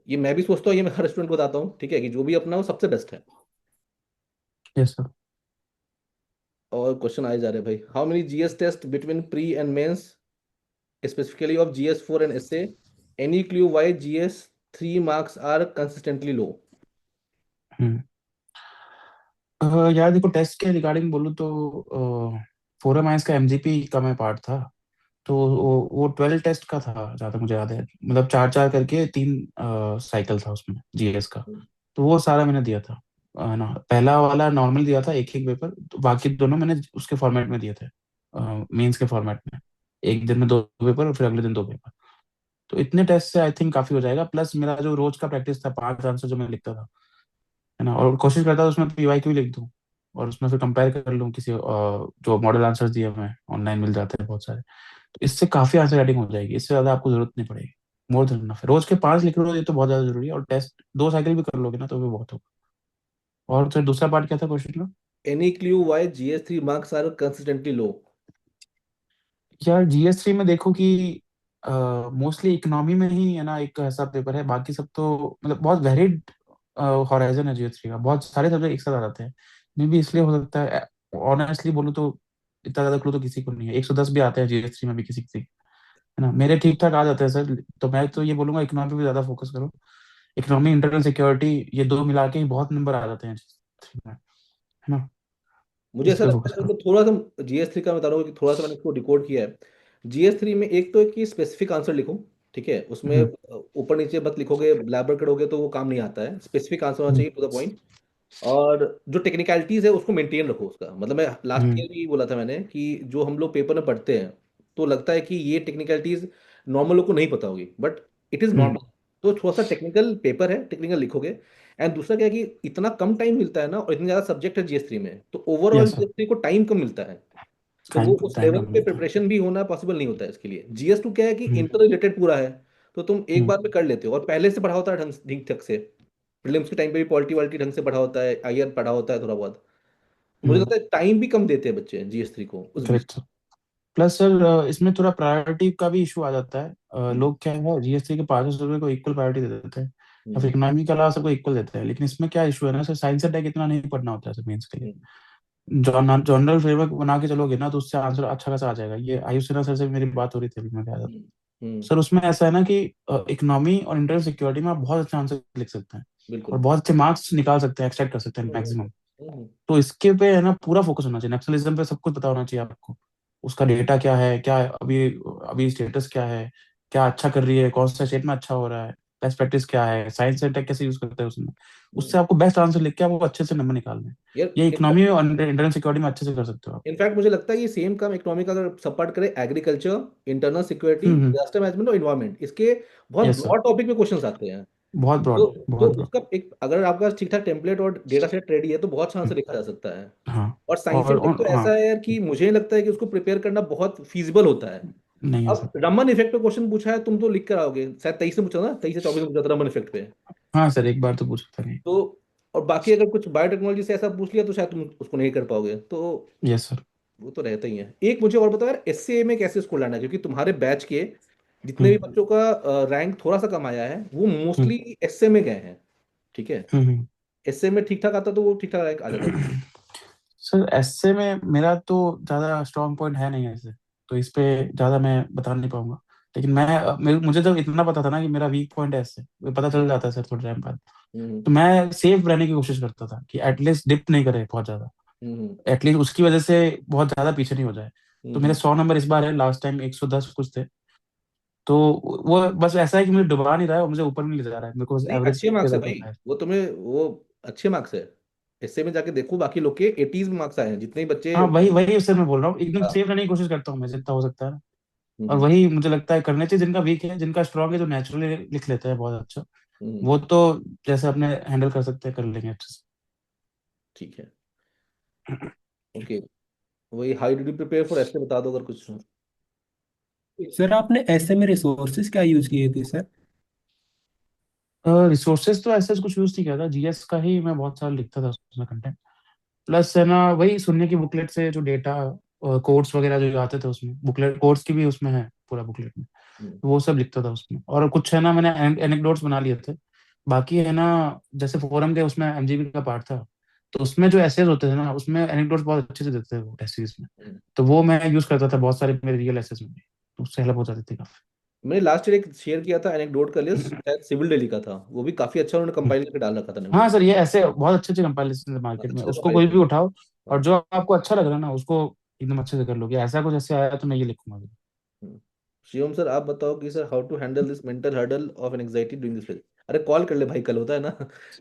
ये मैं भी सोचता हूँ, ये मैं हर स्टूडेंट को बताता हूँ, ठीक है, कि जो भी अपना हो सबसे बेस्ट है। Yes sir. और क्वेश्चन आए जा रहे हैं भाई, how many GS test between pre and mains, specifically of GS4 and essay, any clue why GS3 marks are consistently low? हम्म। यार देखो, टेस्ट के रिगार्डिंग बोलूँ तो फोरम आइंस का एमजीपी का मैं पार्ट था। तो वो 12 टेस्ट का था, जहाँ तक मुझे याद है, मतलब चार चार करके तीन साइकिल था उसमें जीएस का। तो वो सारा मैंने दिया था। ना, पहला वाला नॉर्मल दिया था, एक एक पेपर, तो बाकी दोनों मैंने उसके फॉर्मेट में दिए थे, मेंस के फॉर्मेट में। एक दिन में दो पेपर और फिर अगले दिन दो पेपर। तो इतने टेस्ट से आई थिंक काफी हो जाएगा, प्लस मेरा जो रोज का प्रैक्टिस था, 5 आंसर जो मैं लिखता था, है ना, और कोशिश करता था उसमें पीवाई क्यू लिख दूं। और उसमें फिर कंपेयर कर लूँ किसी जो मॉडल आंसर्स दिए हुए हैं, ऑनलाइन मिल जाते हैं बहुत सारे, तो इससे काफी आंसर राइटिंग हो जाएगी, इससे ज्यादा आपको जरूरत नहीं पड़ेगी। More than enough. रोज के 5 लिख लो, ये तो बहुत ज्यादा जरूरी है, और टेस्ट 2 साइकिल भी कर लोगे ना तो भी बहुत होगा। और फिर दूसरा पार्ट क्या था क्वेश्चन का? Any clue why GS3 marks are consistently low? यार GS3 में देखो कि मोस्टली इकोनॉमी में ही है ना एक ऐसा पेपर है, बाकी सब तो मतलब बहुत वेरिड हॉराइजन है GS3 का, बहुत सारे सब्जेक्ट एक साथ आ जाते हैं। मे भी इसलिए हो सकता है, ऑनेस्टली बोलूँ तो इतना ज्यादा क्लू तो किसी को नहीं है, 110 भी आते हैं GS3 में भी किसी किसी, है ना। मेरे ठीक ठाक आ जाते हैं सर, तो मैं तो ये बोलूंगा इकोनॉमी पे ज्यादा फोकस करो। इकोनॉमी, इंटरनल सिक्योरिटी, ये दो मिला के ही बहुत नंबर आ जाते हैं GS3 में, है ना। मुझे इस ऐसा पे लगता फोकस है, करो। मतलब थोड़ा सा GS3 का बता रहा हूँ कि थोड़ा सा मैंने इसको डिकोड किया है। GS3 में एक तो है कि स्पेसिफिक आंसर लिखो, ठीक है, उसमें हम्म। ऊपर नीचे मत लिखोगे, ब्लैबर करोगे तो वो काम नहीं आता है, स्पेसिफिक आंसर होना हम्म। चाहिए, टू द पॉइंट। और जो टेक्निकलिटीज है उसको मेंटेन रखो उसका, मतलब मैं लास्ट हम्म। ईयर भी बोला था मैंने कि जो हम लोग पेपर में पढ़ते हैं तो लगता है कि ये टेक्निकलिटीज नॉर्मल लोग को नहीं पता होगी, but it is hmm. Normal. तो थोड़ा सा टेक्निकल पेपर है, टेक्निकल लिखोगे। एंड दूसरा क्या है कि इतना कम टाइम मिलता है ना, और इतने ज्यादा सब्जेक्ट है GS3 में, तो ओवरऑल यस सर। GS3 को टाइम कम मिलता है। तो वो टाइम उस टाइम लेवल कम पे मिलता है। प्रिपरेशन भी होना पॉसिबल नहीं होता है इसके लिए। GS2 क्या है कि हम्म। इंटर रिलेटेड पूरा है, तो तुम एक हम्म। बार में कर लेते हो, और पहले से पढ़ा होता है ढंग ठीक ढंग से। प्रीलिम्स के टाइम पे भी पॉलिटी वालिटी ढंग से पढ़ा होता है, IR पढ़ा होता है थोड़ा बहुत। तो मुझे हम्म। लगता है टाइम भी कम देते हैं बच्चे GS3 को उस बीच। Correct sir. प्लस सर इसमें थोड़ा प्रायोरिटी का भी इशू आ जाता है। हम्म, लोग क्या है GS3 के 500 को इक्वल प्रायोरिटी दे देते हैं, या फिर हम्म, इकोनॉमी के अलावा सबको इक्वल देते हैं, लेकिन इसमें क्या इशू है ना सर, साइंस अटैक इतना नहीं पढ़ना होता है सर मेंस के लिए। हम्म, जनरल फ्रेमवर्क बना के चलोगे ना तो उससे आंसर अच्छा खासा आ जाएगा। ये आयुष सिन्हा सर से भी मेरी बात हो रही थी अभी, मैं कह रहा था हम्म, हम्म, सर, उसमें ऐसा है ना कि इकोनॉमी और इंटरनल सिक्योरिटी में आप बहुत अच्छे आंसर लिख सकते हैं, और बिल्कुल। बहुत अच्छे मार्क्स निकाल सकते हैं, एक्सट्रैक्ट कर सकते हैं हम्म, मैक्सिमम। हम्म, तो इसके पे है ना पूरा फोकस होना चाहिए, नक्सलिज्म पे सब कुछ पता होना चाहिए आपको। उसका डेटा क्या है, क्या अभी अभी स्टेटस क्या है, क्या अच्छा कर रही है, कौन सा स्टेट में अच्छा हो रहा है, बेस्ट प्रैक्टिस क्या है, साइंस एंड टेक कैसे यूज करते हैं उसमें। हम्म। उससे आपको बेस्ट आंसर लिख के आपको अच्छे से नंबर निकालने हैं। यार ये इकोनॉमी और इंटरनल सिक्योरिटी में अच्छे से कर सकते हो आप। इनफैक्ट मुझे लगता है ये सेम काम इकोनॉमिक का अगर सब पार्ट करे, एग्रीकल्चर, इंटरनल सिक्योरिटी, हम्म। डिजास्टर मैनेजमेंट और इन्वायरमेंट, इसके बहुत यस सर। ब्रॉड टॉपिक पे क्वेश्चंस आते हैं। बहुत तो ब्रॉड, तो बहुत ब्रॉड। उसका एक, अगर आपका ठीक ठाक टेम्पलेट और डेटा सेट रेडी है तो बहुत चांस से लिखा जा सकता है। हाँ। और साइंस एंड टेक तो हाँ। ऐसा है यार कि मुझे नहीं लगता है कि उसको प्रिपेयर करना बहुत फीजिबल होता है। नहीं है सर। अब रमन इफेक्ट पे क्वेश्चन पूछा है, तुम तो लिख कर आओगे, शायद 23 से पूछा था ना, 23 से 24 में पूछा था रमन इफेक्ट पे। हाँ सर, एक बार तो पूछा था नहीं। तो और बाकी अगर कुछ बायोटेक्नोलॉजी से ऐसा पूछ लिया तो शायद तुम उसको नहीं कर पाओगे, तो यस सर। वो तो रहता ही है। एक मुझे और बताओ यार, SCA में कैसे स्कोर लाना है, क्योंकि तुम्हारे बैच के जितने भी हम्म। बच्चों का रैंक थोड़ा सा कम आया है वो हम्म। मोस्टली एसए में गए हैं, ठीक है। हम्म। एसए में ठीक ठाक आता तो वो ठीक ठाक रैंक आ जाता था। सर ऐसे में मेरा तो ज्यादा स्ट्रॉन्ग पॉइंट है नहीं ऐसे, तो इस पे ज्यादा मैं बता नहीं पाऊंगा। लेकिन मुझे जब इतना पता था ना कि मेरा वीक पॉइंट है ऐसे, वो पता चल जाता है सर थोड़े टाइम बाद। हम्म, तो मैं सेफ रहने की कोशिश करता था कि एटलीस्ट डिप नहीं करे बहुत ज्यादा, हम्म, एटलीस्ट उसकी वजह से बहुत ज्यादा पीछे नहीं हो जाए। तो हम्म। मेरे 100 नंबर इस बार है, लास्ट टाइम 110 कुछ थे। तो वो बस ऐसा है कि मुझे डुबा नहीं रहा है और मुझे ऊपर नहीं ले जा रहा है, मेरे को बस नहीं, एवरेज अच्छे पे मार्क्स है भाई, रखना है। वो तुम्हें वो अच्छे मार्क्स है। एसए में जाके देखो बाकी लोग के 80s में मार्क्स आए हैं जितने भी बच्चे। हाँ, वही वही उससे मैं बोल रहा हूँ, एकदम हाँ, सेफ रहने की कोशिश करता हूँ मैं जितना हो सकता है। और हम्म, वही मुझे लगता है करने चाहिए जिनका वीक है, जिनका स्ट्रांग है, जो नेचुरली लिख लेते हैं बहुत अच्छा, हम्म, वो तो जैसे अपने हैंडल कर सकते हैं कर लेंगे अच्छे से। ठीक है, ओके। वही, how did you prepare for essay, बता दो अगर कुछ। सर आपने ऐसे में रिसोर्सेज क्या यूज किए थे सर? रिसोर्सेज तो ऐसे कुछ यूज नहीं किया था, GS का ही मैं बहुत सारा लिखता था उसमें कंटेंट। प्लस है ना वही सुनने की बुकलेट से जो डेटा कोड्स वगैरह जो आते थे उसमें, बुकलेट कोड्स की भी उसमें है पूरा बुकलेट में, हम्म, तो वो सब लिखता था उसमें। और कुछ है ना मैंने एनेक्डोट्स बना लिए थे। बाकी है ना जैसे फोरम के उसमें MGB का पार्ट था, तो उसमें जो एसेज होते थे ना उसमें एनेक्डोट्स बहुत अच्छे से देते थे वो टेस्ट सीरीज में। हम्म। तो वो मैं यूज करता था बहुत सारे मेरे रियल एसेज में भी, तो उससे हेल्प हो जाती थी काफी। मैंने लास्ट ईयर एक शेयर किया था एनेक्डोट का लिस्ट, शायद सिविल दिल्ली का था, वो भी काफी अच्छा उन्होंने कंपाइल करके डाल रखा था हाँ एनेक्डोट। सर, ये ऐसे बहुत अच्छे अच्छे कंपाइलेशन है मार्केट में, अच्छे से उसको कंपाइल कोई भी किया। उठाओ और हाँ। जो आपको अच्छा लग रहा है ना उसको एकदम अच्छे से कर लोगे। ऐसा कुछ ऐसे आया तो मैं ये लिखूंगा अभी। हम्म। शिवम सर आप बताओ कि sir how to handle this mental hurdle of an anxiety during this phase. अरे कॉल कर ले भाई, कल होता है ना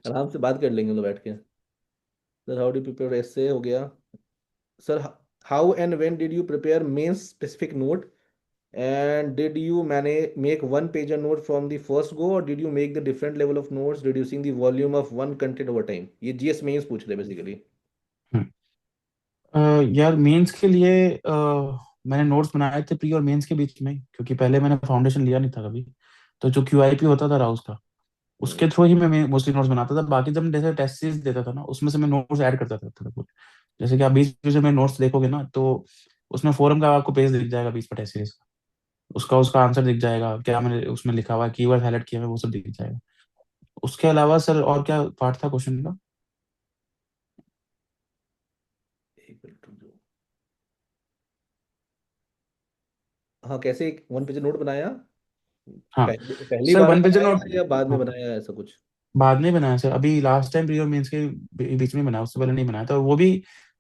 आराम से बात कर लेंगे हम लोग बैठ के। सर हाउ डू प्रिपेयर एसे हो गया। Sir how and when did you prepare main specific note, and did you manage make one pager note from the first go, or did you make the different level of notes reducing the volume of one content over time? ये GS mains पूछ रहे हैं basically. यार mains के लिए मैंने notes बनाए थे प्री और मेंस के बीच में, क्योंकि पहले मैंने फाउंडेशन लिया नहीं था कभी। तो जो QIP होता था राउस का, हम्म। उसके थ्रू ही मैं मोस्टली नोट्स बनाता था। बाकी जब जैसे टेस्ट सीरीज देता था ना, उसमें से मैं नोट्स ऐड करता था थोड़े बहुत। जैसे कि आप बीच बीच में नोट्स देखोगे ना, तो उसमें फोरम का आपको पेज दिख जाएगा बीच में टेस्ट सीरीज का। उसका उसका आंसर दिख जाएगा, क्या मैंने उसमें लिखा हुआ है, कीवर्ड हाईलाइट किया हुआ है, वो सब दिख जाएगा। उसके अलावा सर और क्या पार्ट था क्वेश्चन का? एक मिनट रुक जाओ। हाँ, कैसे एक वन पेज नोट बनाया? हाँ पहली सर, बार वन पेज बनाया नोट। या बाद में हाँ, बनाया, ऐसा कुछ? बाद में बनाया सर, अभी लास्ट टाइम प्री और मेंस के बीच में बनाया, उससे पहले नहीं बनाया था। वो भी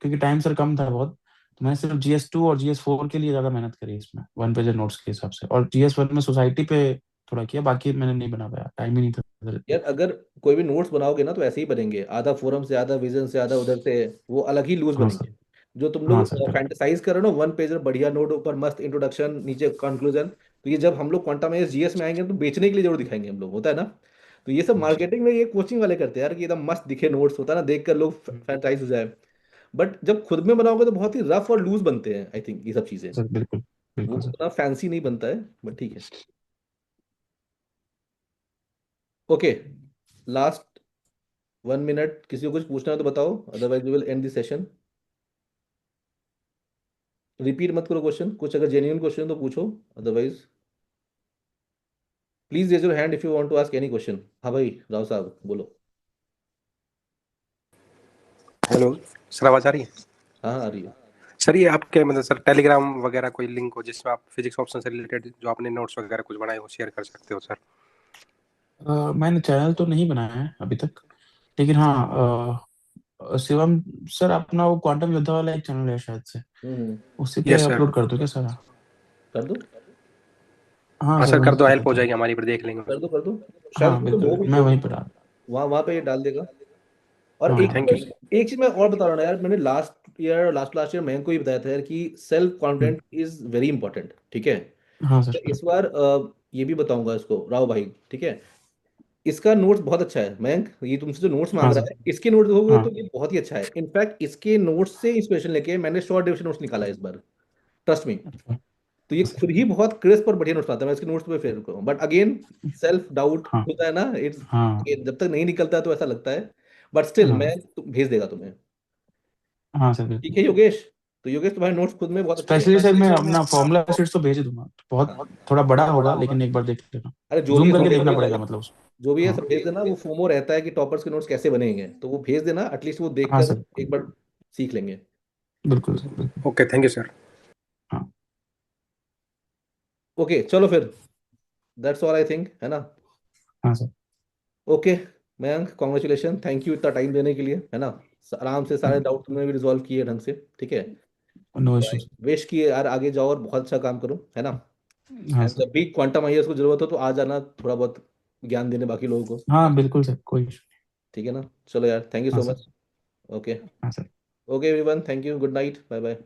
क्योंकि टाइम सर कम था बहुत, तो मैंने सिर्फ GS2 और GS4 के लिए ज्यादा मेहनत करी इसमें, वन पेज नोट्स के हिसाब से। और GS1 में सोसाइटी पे थोड़ा किया, बाकी मैंने नहीं बना पाया, टाइम ही नहीं था सर इतना। यार अगर कोई भी नोट्स बनाओगे ना तो ऐसे ही बनेंगे, आधा फोरम से, आधा विजन से, आधा उधर से, वो अलग ही लूज हाँ बनेंगे। सर। जो तुम हाँ लोग सर करेक्ट। फैंटेसाइज कर रहे हो ना, वन पेज बढ़िया नोट, ऊपर मस्त इंट्रोडक्शन, नीचे कंक्लूजन, तो ये जब हम लोग क्वांटम जीएस में आएंगे तो बेचने के लिए जरूर दिखाएंगे हम लोग, होता है ना। तो ये सब हाँ सर। मार्केटिंग में ये कोचिंग वाले करते हैं यार, कि एकदम मस्त दिखे नोट्स, होता है ना, देख कर लोग फैंटाइज हो जाए। बट जब खुद में बनाओगे तो बहुत ही रफ और लूज बनते हैं, आई थिंक ये सब चीजें। सर बिल्कुल। वो बिल्कुल सर। उतना फैंसी नहीं बनता है, बट ठीक है। ओके, लास्ट 1 मिनट, किसी को कुछ पूछना है तो बताओ, otherwise we will end this session. Repeat मत करो क्वेश्चन, कुछ अगर जेन्युइन क्वेश्चन तो पूछो, otherwise please raise your hand if you want to ask any question. हाँ भाई, राव साहब बोलो। हेलो सर, आवाज आ रही है? हाँ हाँ, आ रही है। सर ये आपके मतलब सर टेलीग्राम वगैरह कोई लिंक हो जिसमें आप फिजिक्स ऑप्शन से रिलेटेड जो आपने नोट्स वगैरह कुछ बनाए हो शेयर कर सकते हो सर? मैंने चैनल तो नहीं बनाया है अभी तक, लेकिन हाँ शिवम सर अपना वो क्वांटम योद्धा वाला एक चैनल है शायद से, हम्म। उसी पे यस सर। अपलोड कर दो क्या सर? कर दो, हाँ हाँ सर सर, कर वहीं दो, कर हेल्प हो देता हूँ। जाएगी हमारी, पर देख लेंगे कर उसको। दो, कर दो। शायद हाँ तो बिल्कुल, वो भी मैं वो वहीं पर आ। वहाँ वहाँ पे ये डाल देगा। और हाँ एक हाँ थैंक यू ठीक सर। है। एक चीज मैं और बता रहा हूँ ना यार, मैंने last year, last last year मैं को ही बताया था यार, कि self hmm, confident is very important, ठीक है। हाँ सर इस करेक्ट। बार ये भी बताऊंगा इसको, राव भाई, ठीक है। इसका नोट्स बहुत अच्छा है मयंक, ये तुमसे जो नोट्स मांग हाँ रहा सर। है, इसके नोट्स देखोगे हाँ तो ये बहुत ही अच्छा है। इनफैक्ट इसके नोट्स से इंस्पिरेशन लेके मैंने शॉर्ट डिविजन नोट्स निकाला है इस बार, ट्रस्ट मी। अच्छा। तो ये हाँ सर। खुद ही बहुत क्रिस्प और बढ़िया नोट्स बनाता है, मैं इसके नोट्स पे फेर करूँ, बट अगेन सेल्फ डाउट हाँ होता है ना, इट्स, हाँ। जब तक नहीं निकलता है तो ऐसा लगता है। बट स्टिल हाँ मैं भेज देगा तुम्हें। हाँ सर ठीक बिल्कुल। है योगेश, तो योगेश तुम्हारे नोट्स खुद में बहुत अच्छे हैं। स्पेशली सर मैं अपना फॉर्मूला शीट्स तो भेज दूंगा, बहुत हाँ, थोड़ा बड़ा होगा, लेकिन एक बार देख लेना। अरे जो भी जूम है सब करके भेज देखना देना पड़ेगा भाई, मतलब उसको। जो भी है हाँ सब भेज देना। वो फोमो रहता है कि टॉपर्स के नोट्स कैसे बनेंगे, तो वो भेज देना, एटलीस्ट वो हाँ देखकर सर एक बार सीख लेंगे। बिल्कुल सर बिल्कुल। Okay, thank you sir. हाँ। ओके चलो फिर, दैट्स ऑल आई थिंक, है ना। हाँ sir. Okay Mayank, congratulation, thank you इतना टाइम देने के लिए, है ना। आराम से सारे डाउट तुमने भी रिजॉल्व किए ढंग से, ठीक है। No issues. विश की यार आगे जाओ और बहुत अच्छा काम करो, है ना। हाँ एंड सर। जब भी क्वांटम आईएएस को जरूरत हो तो आ जाना, थोड़ा बहुत ज्ञान देने बाकी लोगों को। हाँ बिल्कुल सर, कोई इशू। ठीक है ना, चलो यार, थैंक यू हाँ सो सर। मच। ओके। हाँ sir. Okay everyone, thank you, good night, bye bye.